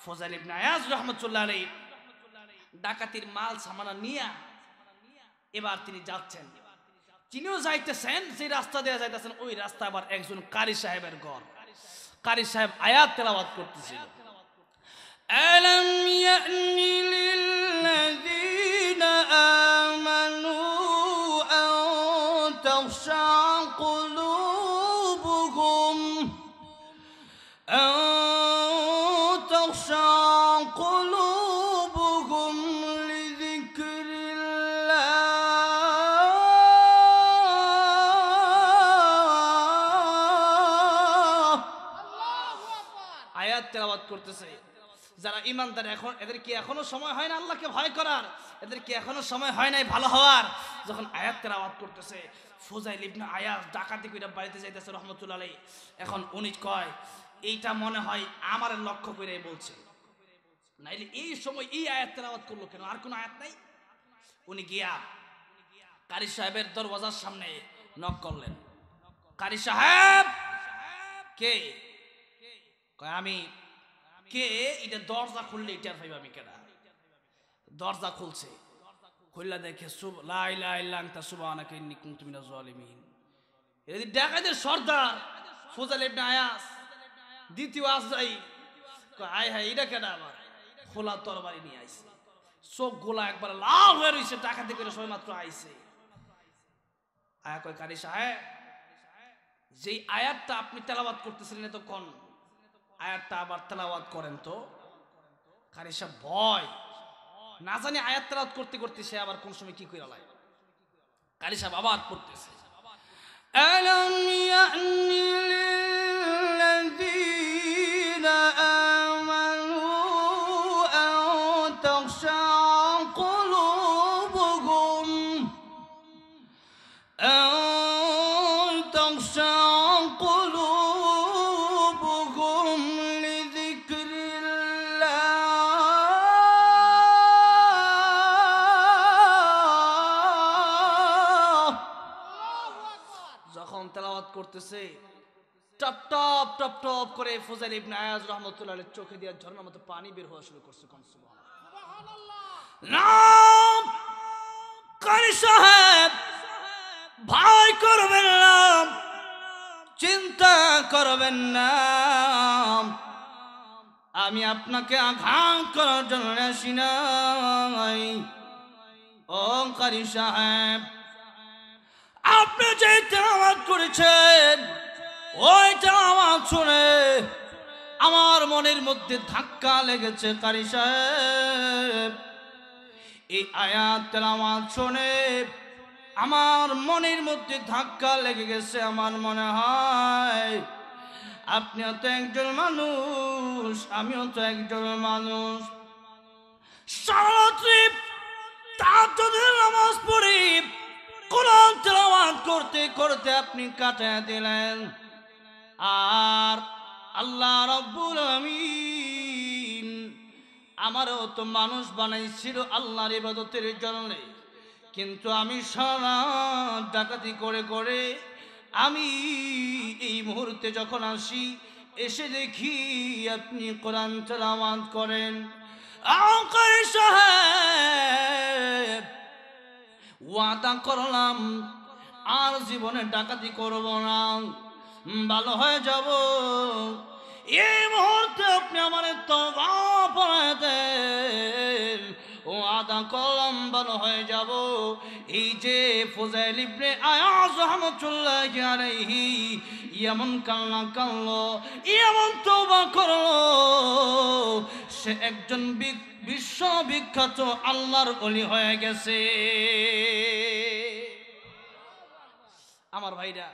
ফুজাইল ইবনে আয়াজ রাহমাতুল্লাহ আলাইহি ডাকাতির মাল সামানা নিয়া এবার তিনি যাচ্ছেন। তিনিও যাইতেছেন, যে রাস্তা দিয়ে যাইতেছেন ওই রাস্তা আবার একজন কারি সাহেবের ঘর। কারি সাহেব আয়াত তেলাওয়াত করতেছিল, আলাম ইয়ানি লিল্লাযীনা আমানু আন তাখশা কুলুবুহুম তেলাওয়াত করতেছে। যারা ইমানদার, এখন এদের কি এখনো সময় হয় না আল্লাহকে ভয় করার? এদের কি এখনো সময় হয় নাই ভালো হওয়ার? যখন আয়াত তেলাওয়াত করতেছে, ফুজাইল ইবনে আয়াজ ডাকাতি কইরা বাড়িতে যাইতেছে রহমতুল্লাহ আলাইহি। এখন উনি কয় এইটা মনে হয় আমার লক্ষ্য করে বলছে, নাইলে এই সময় এই আয়াত তেলাওয়াত করলো কেন? আর কোন আয়াত নাই? উনি গিয়া কারি সাহেবের দরওয়াজার সামনে নক করলেন। কারি সাহেব কে? আমি। কে? এটা দরজা খুললে এটার ভাইবা আমি কেনা। দরজা খুলছে, খুললা দেখে লা ইলাহা ইল্লা আনতা সুবহানাকা ইন্নী কুনতু মিনাজ জালিমিন। এই ডাকাতের সর্দার ফুজাইল ইবনে আয়াজ দ্বিতীয় আজরাই। আয় হায়, এটা কেনা? আবার খোলা তরবারি নিয়ে আইছে, চোখ গোলা একবার লাল হয়ে রয়েছে, ডাকাতি করে সবাই মাত্র আইছে। আয়া কয়, কারি সাহেব যেই আয়াতটা আপনি তেলাওয়াত করতেছিলেন এতক্ষণ, আয়াতটা আবার তেলাওয়াত করেন তো। কারি সাহেব ভয় না জানি আয়াত তেলাওয়াত করতে করতে সে আবার কোন সময় কি কইরা লাগে। কারি সাহেব আবার পড়তেছে, আলাম ইয়ানি লিল্লাযীনা আমানু আন তাখশা কুলুবুহুম আন তাখশা কুলুবুহুম তেলাওয়াত করতেছে। টপ টপ টপ টপ করে ফুজাইল ইবনে আয়াজ রাহমাতুল্লাহ আলাইহি চোখে দিয়ে ঝর্ণার মতো পানি বের হওয়া শুরু করছে। সুবহানাল্লাহ। কারি সাহেব ভয় করবেন না, চিন্তা করবেন না, আমি আপনাকে আঘাত করার জন্য আসি নাই। ও কারি সাহেব, আপনি যে তেলাওয়াত করেছেন ওই তেলাওয়াত শুনে আমার মনের মধ্যে ধাক্কা লেগেছে। কারি সাহেব, এই আয়াত তেলাওয়াত শুনে আমার মনের মধ্যে ধাক্কা লেগে গেছে। আমার মনে হয় আপনিও তো একজন মানুষ, আমিও তো একজন মানুষ। সারারাত্রি তাহাজ্জুদের নামাজ পড়ি, কোরআন তেলাওয়াত করতে করতে আপনি কাটিয়ে দিলেন। আর আল্লাহ রাব্বুল আলামিন আমারও তো মানুষ বানাইছিল আল্লাহর ইবাদতের জন্য, কিন্তু আমি সারা ডাকাতি করে করে আমি এই মুহূর্তে যখন আসি, এসে দেখি আপনি কোরআন তেলাওয়াত করেন। কারি সাহেব, ওয়াদা করলাম আর জীবনে ডাকাতি করব না, ভালো হয়ে যাব। এই মুহূর্তে আপনি আমার তওবা পড়ায় দেন, ওয়াদা করলাম ভালো হয়ে যাব। এই যে ফুজাইল ইবনে আয়াজ রাহমাতুল্লাহি আলাইহি এমন কান্না কাঁদলো, এমন তওবা করলো, সে একজন বিশ্ববিখ্যাত আল্লাহর ওলি হয়ে গেছে। আমার ভাইরা,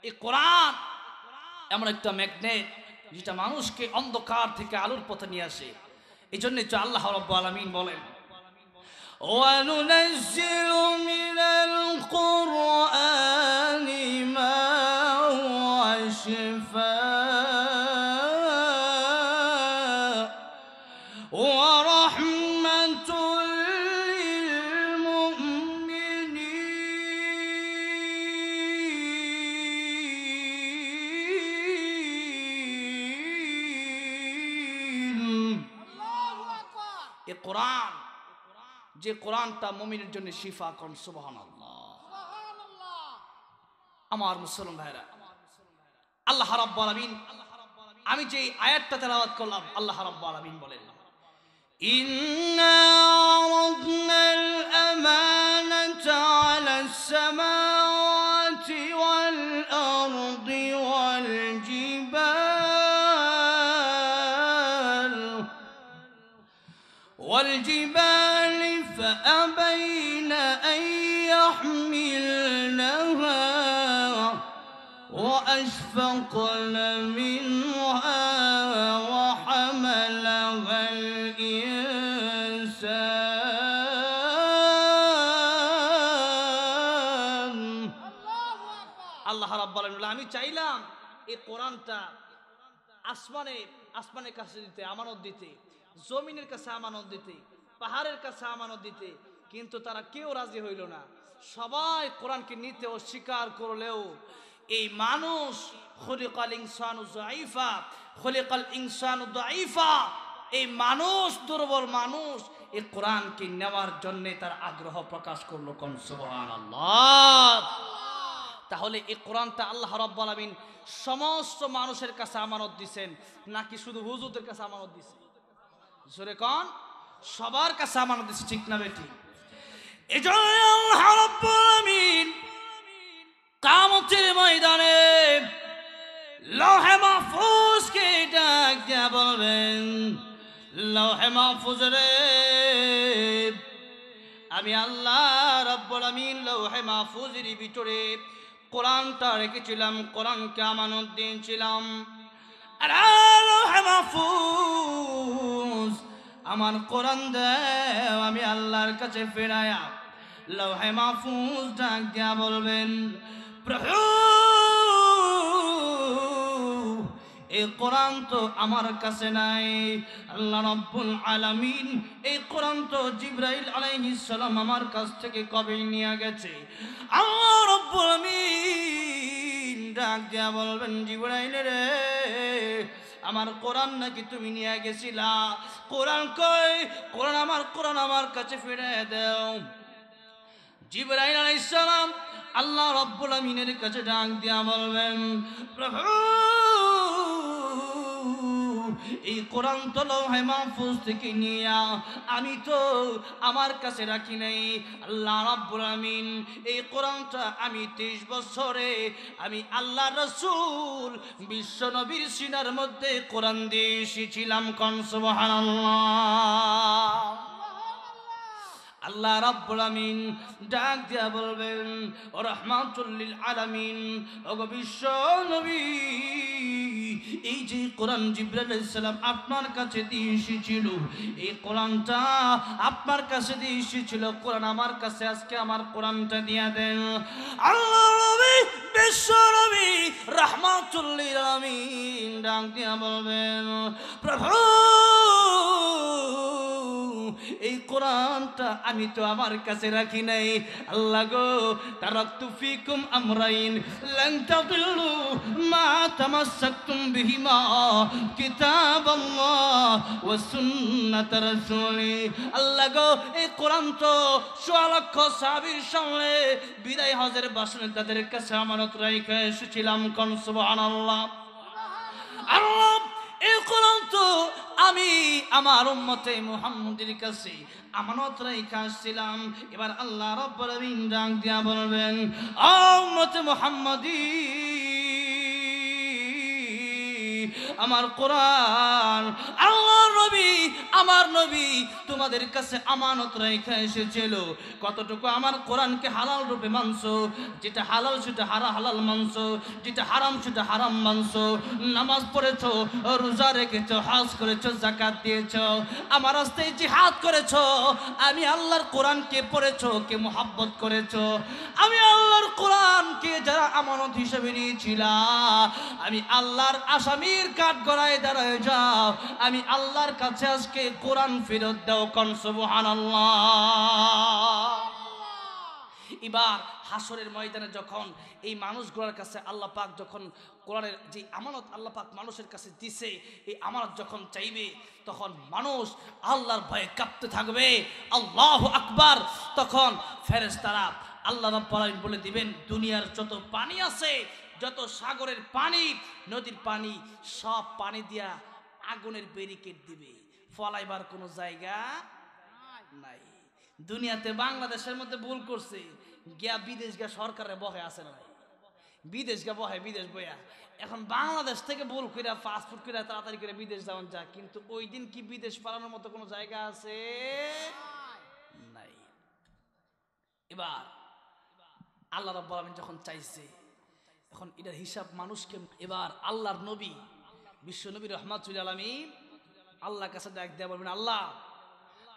এই কোরআন এমন একটা ম্যাগনেট যেটা মানুষকে অন্ধকার থেকে আলোর পথে নিয়ে আসে। এই জন্যই তো আল্লাহ রাব্বুল আলামিন বলেন, وَنُنَزِّلُ مِنَ الْقُرْآنِ مَا هُوَ شِفَاءٌ وَرَحْمَةٌ لِلْمُؤْمِنِينَ যে কোরআনটা মুমিনের জন্য শিফা। কোন সুবহানাল্লাহ। আমার মুসলমান ভাইরা, আল্লাহ রাব্বুল আলামিন আমি যে আয়াতটা তেলাওয়াত করলাম, আল্লাহ রাব্বুল আলামিন বলেন ইন্না আরাদনাল আমানাতা আলাস সামাওয়াতি ওয়াল আরদি ওয়াল জিবাল ফাআবাইনা আন ইয়াহমিলনাহা وأشفقن منها وحملها الإنسان আল্লাহ রাব্বুল আলামিন। আমি চাইলাম এই কোরআনটা আসমানের কাছে দিতে, আমানত দিতে, জমিনের কাছে আমানত দিতে, পাহাড়ের কাছে আমানত দিতে, কিন্তু তারা কেউ রাজি হইল না। সবাই কোরআনকে নিতে অস্বীকার করলেও এই মানুষ খুলিকাল ইনসানু যায়ীফা, খুলিকাল ইনসানু যায়ীফা, এই মানুষ দুর্বল মানুষ এই কোরআনকে নেওয়ার জন্য তার আগ্রহ প্রকাশ করলো। কোন সুবহানাল্লাহ। তাহলে এই কোরআনটা আল্লাহ রাব্বুল আলামিন সমস্ত মানুষের কাছে আমানত দিবেন নাকি শুধু হুজুরদের কাছে আমানত দিবেন? জোরে কোন? সবার কাছে আমানত দিছে, ঠিক না বেটি? এজন্য আল্লাহ রাব্বুল আলামিন কিয়ামতের ময়দানে লৌহে মাহফুজকে ডাক দিয়া বলবেন, লৌহে মাহফুজ রে, আমি আল্লাহ রাব্বুল আলামিন লৌহে মাহফুজের ভিতরে কোরআনটা রেখেছিলাম, কোরআনকে আমানত দিয়েছিলাম। আর লৌহে মাহফুজ আমার কোরআন দাও, আমি আল্লাহর কাছে ফেরায়া। লৌহে মাহফুজ ডাক দিয়া বলবেন, প্রভু এই কোরআন তো আমার কাছে নাই। আল্লাহ রাব্বুল আলামিন এই কোরআন তো জিবরাইল আলাইহিস সালাম আমার কাছ থেকে কবে নিয়ে গেছে। আল্লাহ রাব্বুল আলামিন ডাক দিয়া বলবেন, জিবরাইল রে, আমার কোরআন নাকি তুমি নিয়ে গেছিলা, কোরআন কই? কোরআন আমার কাছে ফিরে দাও। জিবরাইল আলাইহিস সালাম আল্লাহ রাব্বুল আলামিনের কাছে ডাক দিয়া বলবেন, প্রভু এই কোরআন তো লৌহে মাহফুজ থেকে নিয়া আমি তো আমার কাছে রাখি নাই। আল্লাহ রাব্বুল আলামিন এই কোরআনটা আমি 23 বছরে আমি আল্লাহ রাসূল বিশ্ব নবীর সিনার মধ্যে কোরআন দিয়ে এসেছিলাম। কোন সুবহানাল্লাহ। আল্লাহ রাব্বুল আলামিন ডাক দিয়া বলবেন, ও রাহমাতুল লিল আলামিন, ওগো বিশ্ব নবী, এই যে কোরআন জিবরাইল আলাইহিস সালাম আপনার কাছে দিয়ে এসেছিল, এই কোরআনটা আপনার কাছে দিয়ে এসেছিল, কোরআন আমার কাছে, আজকে আমার কোরআনটা দিয়া দেন। আল্লাহ নবী বিশ্ব নবী রাহমাতুল লিল আলামিন ডাক দিয়া বলবেন, প্রভু এই কোরআনটা আমি তো আমার কাছে রাখি নাই। আল্লাহ গো, তারাকতু ফিকুম আমরাইন লান তাদিল্লু মা তামাসসাকতুম বিহিমা কিতাবাল্লাহ ওয়া সুন্নাত রাসূলি। আল্লাহ গো, এই কোরআন তো ১৬ লক্ষ সাহাবীর সামনে বিদায় হজের ভাষণে তাদের কাছে আমানত রাইখা এসেছিলাম। কোন সুবহানাল্লাহ। আল্লাহ এই কোরআন তো আমি আমার উম্মতে মুহাম্মদের কাছে আমানত রাইখা আসছিলাম। এবার আল্লাহ রাব্বুল আলামিন ডাক দিয়া বলবেন, ও উম্মতে মুহাম্মদী, আমার কোরআন আল্লাহর নবী, আমার নবী তোমাদের কাছে আমানত রাইখা এসেছিল। কতটুকু আমার কোরআনকে হালাল রূপে মানছো, যেটা হালাল সেটা হালাল মানছো, যেটা হারাম সেটা হারাম মানছো, নামাজ পড়েছো, রোজা রেখেছো, হজ করেছো, যাকাত দিয়েছো, আমার রাস্তায় জিহাদ করেছো, আমি আল্লাহর কোরআনকে পড়েছো, কে মুহাব্বত করেছো, আমি আল্লাহর কোরআনকে যারা আমানত হিসেবে নিয়েছিলা, আমি আল্লাহর আসামির কাঠ গড়ায় দাঁড়ায় যাও, আমি আল্লাহর কাছে আজকে কোরআন ফেরত দাও। কোন সুবহানাল্লাহ। এবার হাসরের ময়দানে যখন এই মানুষগুলোর কাছে আল্লাহ পাক যখন কোরআনের যে আমানত আল্লাহ পাক মানুষের কাছে দিছে, এই আমানত যখন চাইবে তখন মানুষ আল্লাহর ভয়ে কাঁপতে থাকবে, আল্লাহু আকবার। তখন ফেরেশতারা আল্লাহ রাব্বুল আলামিন বলে দিবেন, দুনিয়ার যত পানি আছে, যত সাগরের পানি, নদীর পানি, সব পানি দিয়া আগুনের ব্যারিকেড দিবে, ফলাইবার কোনো জায়গা নাই। দুনিয়াতে বাংলাদেশের মধ্যে ভুল করছে, গিয়া বিদেশ গিয়া সরকারের বহে আছে না, বিদেশ গিয়া বহে, বিদেশ বইয়া। এখন বাংলাদেশ থেকে ভুল করে পাসপোর্ট করে তাড়াতাড়ি করে বিদেশ যাওয়ান যায়, কিন্তু ওই দিন কি বিদেশ পালানোর মতো কোনো জায়গা আছে নাই। এবার আল্লাহ রাব্বুল আলামিন যখন চাইছে, এখন এটার হিসাব মানুষকে, এবার আল্লাহর নবী বিশ্ব নবী রহমাতুল আলামিন আল্লাহর কাছে ডাক দেয়া বলবেন, আল্লাহ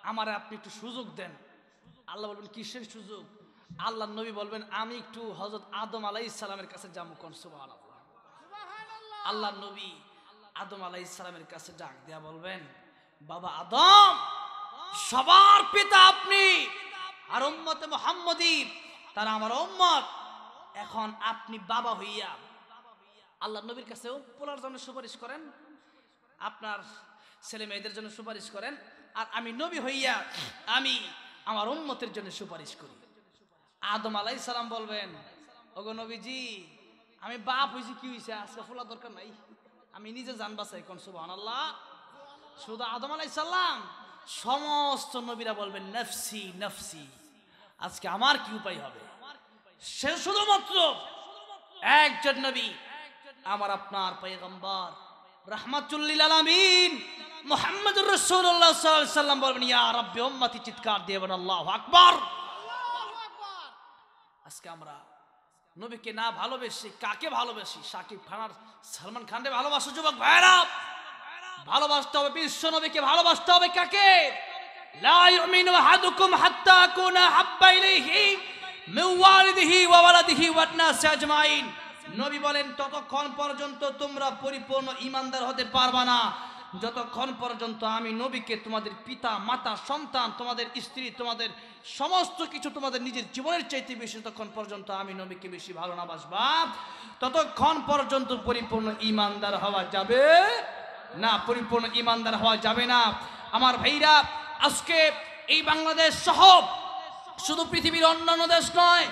আমারে আপনি একটু সুযোগ দেন। আল্লাহ বলবেন, কিসের সুযোগ? আল্লাহর নবী বলবেন, আমি একটু হযরত আদম আলাইহিস সালামের কাছে যাবো। কোন সুবহানাল্লাহ। আল্লাহর নবী আদম আলাইহিস সালামের কাছে ডাক দেয়া বলবেন, বাবা আদম, সবার পিতা আপনি, আর উম্মতে মুহাম্মদী তারা আমার উম্মত। এখন আপনি বাবা হইয়া আল্লাহর নবীর কাছেও পোলার জন্য সুপারিশ করেন, আপনার ছেলে মেয়েদের জন্য সুপারিশ করেন, আর আমি নবী হইয়া আমি আমার উম্মতের জন্য সুপারিশ করি। আদম আলাইহিস সালাম বলবেন, ওগো নবীজি, আমি বাপ হইছি, কি হইছে, আজকে ফোলা দরকার নাই, আমি নিজে জান বাঁচাই। কোন সুবহানাল্লাহ। শুধু আদম আলাইহিস সালাম, সমস্ত নবীরা বলবেন নফসি নফসি, আজকে আমার কি উপায় হবে? সে শুধুমাত্র একজন নবী, আমার আপনার পয়গম্বর রাহমাতুল লিল আলামিন মুহাম্মদুর রাসূলুল্লাহ সাল্লাল্লাহু আলাইহি ওয়াসাল্লাম বলবেন, ইয়া রাব্বি উম্মতি, চিৎকার দিয়ে বলেন আল্লাহু আকবার। আজকে আমরা নবীকে না ভালোবেসে কাকে ভালোবাসি? শাকিব খান আর সালমান খানকে ভালোবাসো যুবক ভাইরা, ভালোবাসতে হবে বিশ্ব নবীকে, ভালোবাসতে হবে কাকে? লা ইউমিনু আহাদুকুম হাত্তা আকুনা হাব্বা ইলাইহি মিন ওয়ালিদিহি ওয়া ওয়ালাদিহি ওয়ান নাস আজমাইন। নবী বলেন, ততক্ষণ পর্যন্ত তোমরা পরিপূর্ণ ঈমানদার হতে পারবা না যতক্ষণ পর্যন্ত আমি নবীকে তোমাদের পিতা মাতা সন্তান তোমাদের স্ত্রী তোমাদের সমস্ত কিছু তোমাদের নিজের জীবনের চাইতে বেশি, ততক্ষণ পর্যন্ত আমি নবীকে বেশি ভালো না বাসবা, ততক্ষণ পর্যন্ত পরিপূর্ণ ঈমানদার হওয়া যাবে না, পরিপূর্ণ ঈমানদার হওয়া যাবে না। আমার ভাইরা, আজকে এই বাংলাদেশ সহ শুধু পৃথিবীর অন্যান্য দেশ নয়,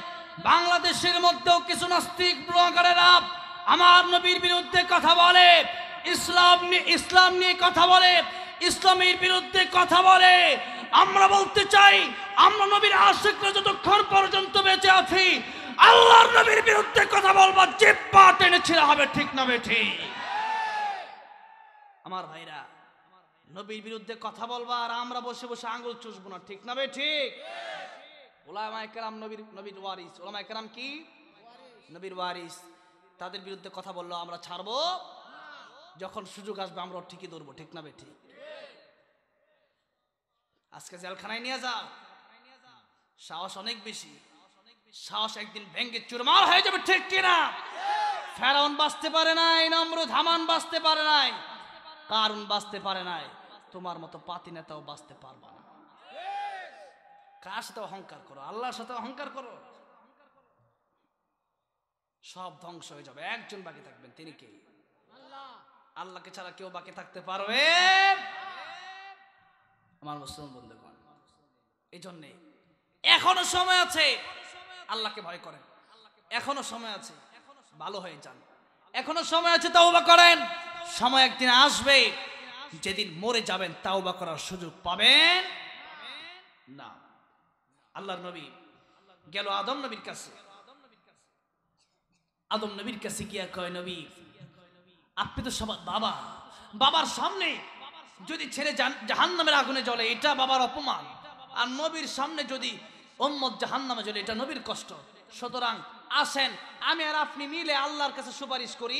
বাংলাদেশের মধ্যেও কিছু নাস্তিক ব্লগারেরা আমার নবীর বিরুদ্ধে কথা বলে, ইসলাম নিয়ে কথা বলে, ইসলামের বিরুদ্ধে কথা বলে। আমরা বলতে চাই, আমরা নবীর আশিকরা যতক্ষণ পর্যন্ত বেঁচে আছি, আল্লাহর নবীর বিরুদ্ধে কথা বলবো, জিহ্বা টেনে ছিঁড়া হবে, ঠিক না বেঠিক? আমার ভাইরা, নবীর বিরুদ্ধে কথা বলবা আর আমরা বসে বসে আঙ্গুল চুষবো না, ঠিক না বেঠিক? উলামায়ে কেরাম নবীর ওয়ারিস, উলামায়ে কেরাম কি? নবীর ওয়ারিস। তাদের বিরুদ্ধে কথা বললো আমরা ছাড়বো, যখন সুযোগ আসবে আমরা ঠিকই ধরবো, ঠিক না বেঠিক? আজকে জেলখানায় নিয়ে যাও, সাহস অনেক বেশি, সাহস একদিন ভেঙ্গে চুরমার হয়ে যাবে, ঠিক কিনা? ফেরাউন বাঁচতে পারে নাই, নমরুদ হামান বাঁচতে পারে নাই, কারুন বাঁচতে পারে নাই, তোমার মতো পাতি নেতাও বাঁচতে পারবা না। কার সাথে অহংকার করো? আল্লাহর সাথে অহংকার করো, সব ধ্বংস হয়ে যাবে, একজন বাকি থাকবেন, তিনি কে? আল্লাহকে ছাড়া কেউ বাকি থাকতে পারবে? আমার মুসলমান বন্ধুগণ, এই জন্যে এখনো সময় আছে, আল্লাহকে ভয় করেন, এখনো সময় আছে, ভালো হয়ে যান, এখনো সময় আছে, তাওবা করেন। সময় একদিন আসবে যেদিন মরে যাবেন, তাওবা করার সুযোগ পাবেন না। আল্লাহর নবী গেল আদম নবীর কাছে, আদম নবীর কাছে গিয়া কয়, নবী আপনি তো সবার বাবা, বাবার সামনে যদি ছেড়ে জাহান্নামের আগুনে জ্বলে, এটা বাবার অপমান, আর নবীর সামনে যদি উম্মত জাহান্নামে জ্বলে, এটা নবীর কষ্ট। সুতরাং আসেন, আমি আর আপনি মিলে আল্লাহর কাছে সুপারিশ করি,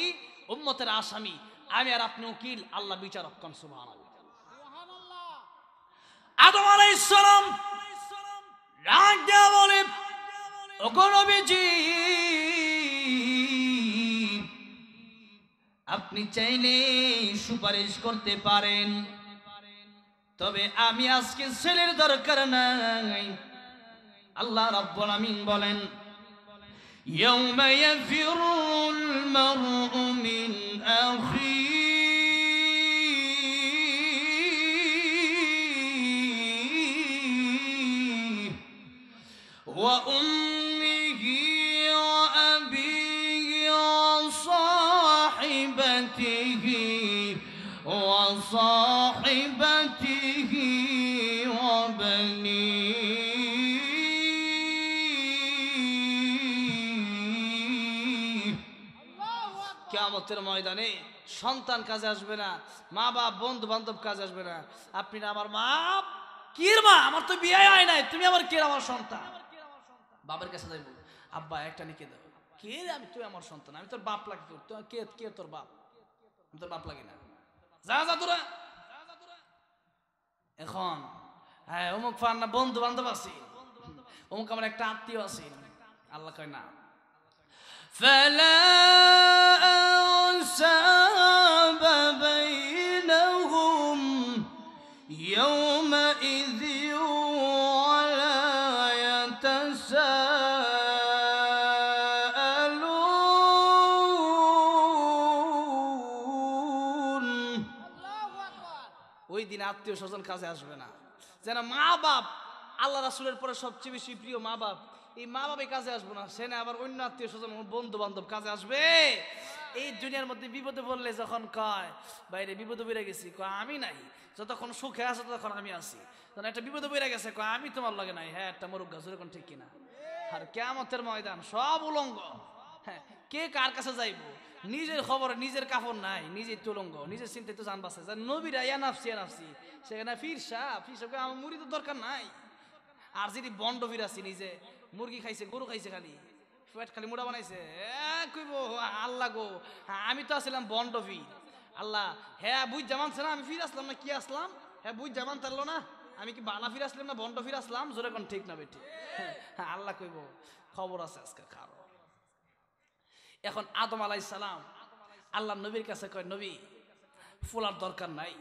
উম্মতের আসামি আমি আর আপনি উকিল, আল্লাহ বিচারক। কোন সুবহানাল্লাহ। আদম আলাইহিস সালাম রাগ দিয়া বলে, ওগো নবীজি, আপনি চাইলে সুপারিশ করতে পারেন, তবে আমি আজকে ছেলের দরকার নাই, আল্লাহ রাব্বুল আমিন বলেন ইয়াউমা ইয়াফিরুল মারউ মিন আখিহি ওয়া উম্মিহি ওয়া আবিহি ওয়া সাহিবাতিহি ওয়া সাহিবাতিহি ওয়া বানিহি কিয়ামতের ময়দানে সন্তান কাজে আসবে না, মা বাপ বন্ধু বান্ধব কাজে আসবে না। আপনি না আমার মা, কির মা, আমার তো বিয়ে হয় নাই, তুমি আমার কে, আমার সন্তান। বাবার কাছে যাইব, আব্বা একটা নিকে দাও, কে রে, আমি, তুই আমার সন্তান, আমি তোর বাপ লাগি, কে কে তোর বাপ, আমি তোর বাপ লাগি না, যা যা তোরা। এখন হ্যাঁ অমুক ফার না বন্ধু বান্ধব আছে, অমুক আমার একটা আত্মীয় আছে, আল্লাহ কয় না فلا أنساب بينهم يومئذ ولا يتساءلون ওই দিন আত্মীয় স্বজন কাজে আসবে না। যেন মা বাপ আল্লাহ রাসূলের পরে সবচেয়ে বেশি প্রিয় মা বাপ, এই মা বাবা কাজে আসবো না, সে না আবার অন্য আত্মীয় স্বজন বন্ধু বান্ধব কাজে আসবে। এই দুনিয়ার মধ্যে বিপদে পড়লে যখন কয় বাইরে বিপদে বেড়ে গেছি, কয় আমি নাই, যতক্ষণ সুখে আছে ততক্ষণ আমি আছি, তখন একটা বিপদে বেড়ে গেছে, কয় আমি তোমার লাগে নাই, হ্যাঁ একটা মরুক গাছ, এরকম ঠিক কিনা। আর কিয়ামতের ময়দান সব উলঙ্গ, হ্যাঁ কে কার কাছে যাইব, নিজের খবর নিজের কাপড় নাই, নিজের তুলঙ্গ, নিজের চিন্তায় তো জান বাঁচে। নবীরা ইয়া নাফসি সেখানে ফিরসা ফিরসাকে আমার মুড়ি তো দরকার নাই। আর যদি বন্ড ফিরাছি, নিজে মুরগি খাইছে, গরু খাইছে, খালি পেট খালি মুড়া বানাইছে, কইব আল্লাহ গো, আমি তো আসলাম বন্ড ফির, আল্লাহ হ্যাঁ বুঝ জামানছে না, আমি ফির আসলাম না কি আসলাম, হ্যাঁ বুঝ জামান তারলো না, আমি কি বালা ফির আসলাম না বন্ড ফির আসলাম, জোরে কোন ঠিক না বেটি। আল্লাহ কইব খবর আছে আজকে খারো। এখন আদম আলাইহিস সালাম আল্লাহ নবীর কাছে কয়, নবী ফুলার দরকার নাই,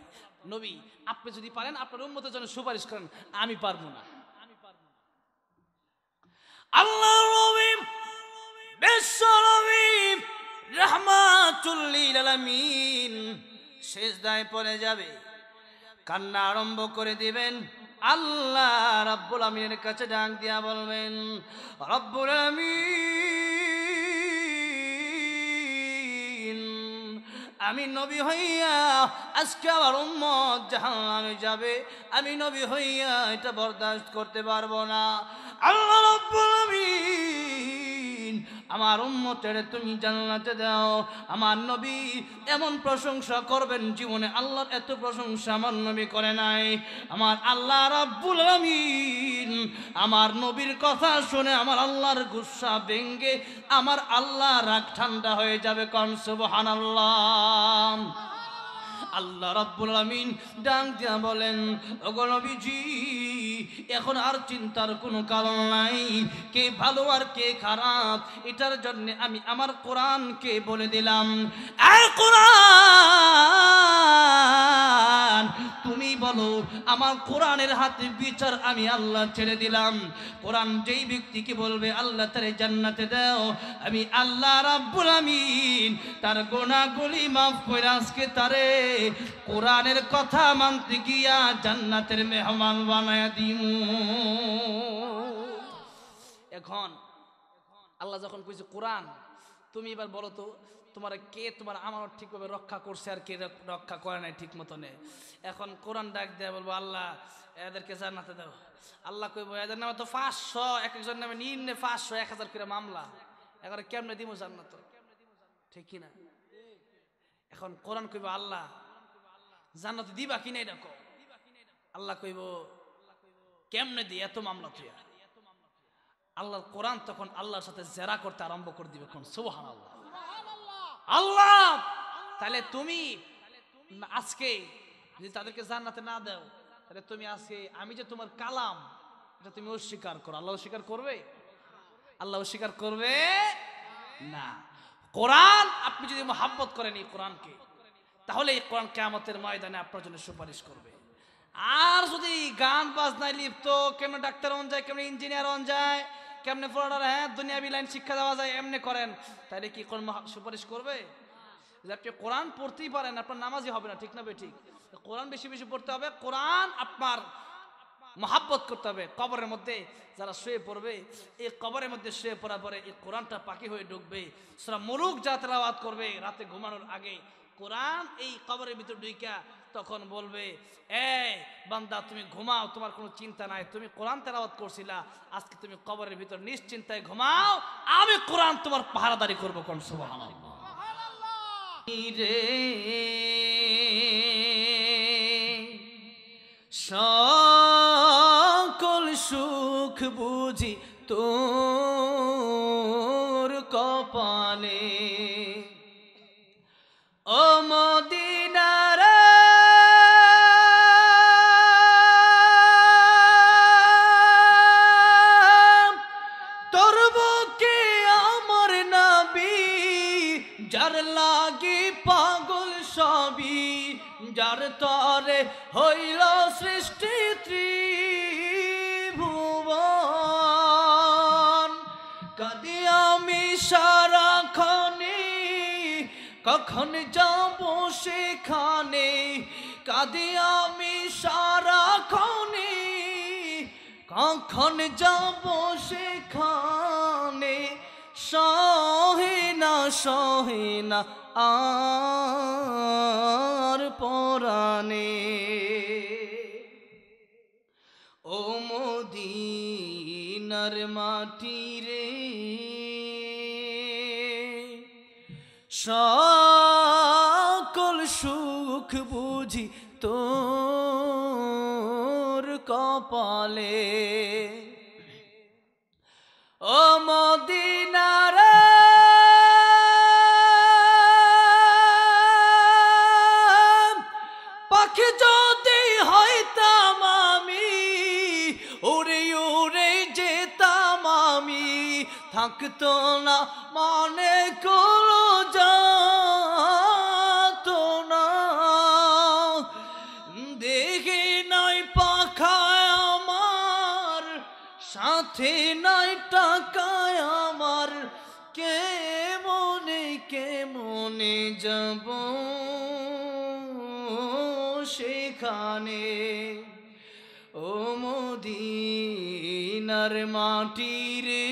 নবী আপনি যদি পারেন আপনার উম্মতের জন্য সুপারিশ করেন, আমি পারবো না। আল্লাহ নবী বিশ্ব নবী রাহমাতুল লিল আলামিন সিজদায় পড়ে যাবে, কান্না আরম্ভ করে দিবেন। আল্লাহ রাব্বুল আমিনের কাছে ডাক দিয়া বলবেন, রব্বুল আমিন আমি নবী হইয়া আজকে আমার উম্মত জাহান্নামে যাবে, আমি নবী হইয়া এটা বরদাস্ত করতে পারবো না। আল্লাহ রাব্বুল আমিন আমার উম্মতের তুমি জান্নাতে দাও। আমার নবী এমন প্রশংসা করবেন, জীবনে আল্লাহর এত প্রশংসা আমার নবী করে নাই। আমার আল্লাহ রাব্বুল আমিন আমার নবীর কথা শুনে আমার আল্লাহর গুসা ভেঙ্গে আমার আল্লাহ রাগ ঠান্ডা হয়ে যাবে। কোন সুবহানাল্লাহ। আল্লাহ রাব্বুল আমিন ডাক দিয়া বলেন, ওগো নবীজি এখন আর চিন্তার কোনো কারণ নাই, কে ভালো আর কে খারাপ এটার জন্য আমি আমার কোরআনকে বলে দিলাম। এই কোরআন তুমি বলো, আমার কোরআনের হাতে বিচার আমি আল্লাহ ছেড়ে দিলাম। কোরআন যেই ব্যক্তিকে বলবে আল্লাহ তারে জান্নাতে দাও, আমি আল্লাহ রাব্বুল আমিন তার গুনাহগুলি মাফ করে আজকে তারে কোরআনের কথা মানতে গিয়া জান্নাতের মেহমান বানায়া দিমু। এখন আল্লাহ যখন কইছে কোরআন তুমি এবার বলো তো তোমার কে তোমার আমানত ঠিকভাবে রক্ষা করছে আর কে রক্ষা করে নাই ঠিক মতনে। এখন কোরআন ডাক দেয়া বলবো, আল্লাহ এদেরকে জান্নাতে দাও। আল্লাহ কইব এদের নামে তো 500, এক একজন নামে নিম্নে 500 1000 করে মামলা, এখন কেমনে দিব জান্নাত, ঠিক কিনা? এখন কোরআন কইব আল্লাহ জান্নাত দিবা কিনা এটা কও। আল্লাহ কইব কেমনে দি, এত মামলা তুই। আল্লাহর কোরআন তখন আল্লাহর সাথে জেরা করতে আরম্ভ করে দিবে। কোন সুবহানাল্লাহ। আল্লাহ তাহলে তুমি আজকে যদি তাদেরকে জান্নাতে না দাও, তাহলে তুমি আজকে আমি যে তোমার কালাম এটা তুমি অস্বীকার করো। আল্লাহ অস্বীকার করবে? আল্লাহ অস্বীকার করবে না। কোরআন আপনি যদি মুহাব্বত করেন এই কোরআনকে, তাহলে এই কোরআন কিয়ামতের ময়দানে আপনার জন্য সুপারিশ করবে। আর যদি গান বাজনায় লিপ্ত, কেমনে ডাক্তার হন যায়, কেমনে ইঞ্জিনিয়ার হন যায়, কেমনে পড়ার দুনিয়াবি লাইন শিক্ষা দেওয়া যায়, এমনি করেন, তাহলে কি কোন সুপারিশ করবে? আপনি কোরআন পড়তেই পারেন, আপনার নামাজই হবে না, ঠিক না বে ঠিক? কোরআন বেশি বেশি পড়তে হবে, কোরআন আপনার মহাব্বত করতে হবে। কবরের মধ্যে যারা শুয়ে পড়বে, এই কবরের মধ্যে শুয়ে পড়ার পরে এই কোরআনটা পাখি হয়ে ঢুকবে, সূরা মুলুক যা তেলাওয়াত করবে রাতে ঘুমানোর আগে, কোরআন এই কবরের ভিতর ঢুইকা তখন বলবে, এই বান্দা তুমি ঘুমাও, তোমার কোনো চিন্তা নাই, তুমি কোরআন তেলাওয়াত করছিলা, আজকে তুমি কবরের ভিতর নিশ্চিন্তায় ঘুমাও, আমি কোরআন তোমার পাহারাদারি করবো। কোন সুবহানাল্লাহ। সকল সুখ বুঝি তোর কপালে, ও মদিনার তোর বুকে আমার নবী, যার লাগি পাগল সবই, যার তরে হইল সৃষ্টি ত্রিভুবন, কাঁদি আমি সারাক্ষণে, কখন যাব সেখানে, কাঁদি আমি সারাক্ষণে, কখন যাব সেখানে, সহে না আর পরাণে, ও মদিনার মাটি রে, সকল সুখ বুঝি তোর কপালে, ও মদিনার পাখি যদি হইতাম আমি, উড়ে উড়ে যেতাম আমি, থাকতো না মনে কোনো যাত না, দেখে নাই পাখায় আমার, সাথে নাই টাকায় আমার, কেমনে যাব সেখানে, ও মদিনার মাটি রে,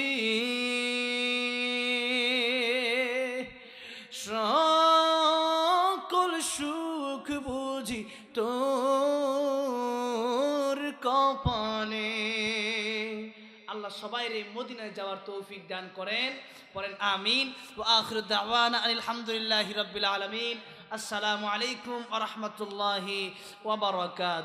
সকল সুখ বুঝি তোর কপালে। আল্লাহ সবাই রে মদিনায় যাওয়ার তৌফিক দান করেন, পড়েন আমিন। ওয়া আখিরু দাওয়ানা আলহামদুলিল্লাহি রাব্বিল আলামিন। আসসালামু আলাইকুম ওয়া রাহমাতুল্লাহি ওয়া বারাকাতুহু।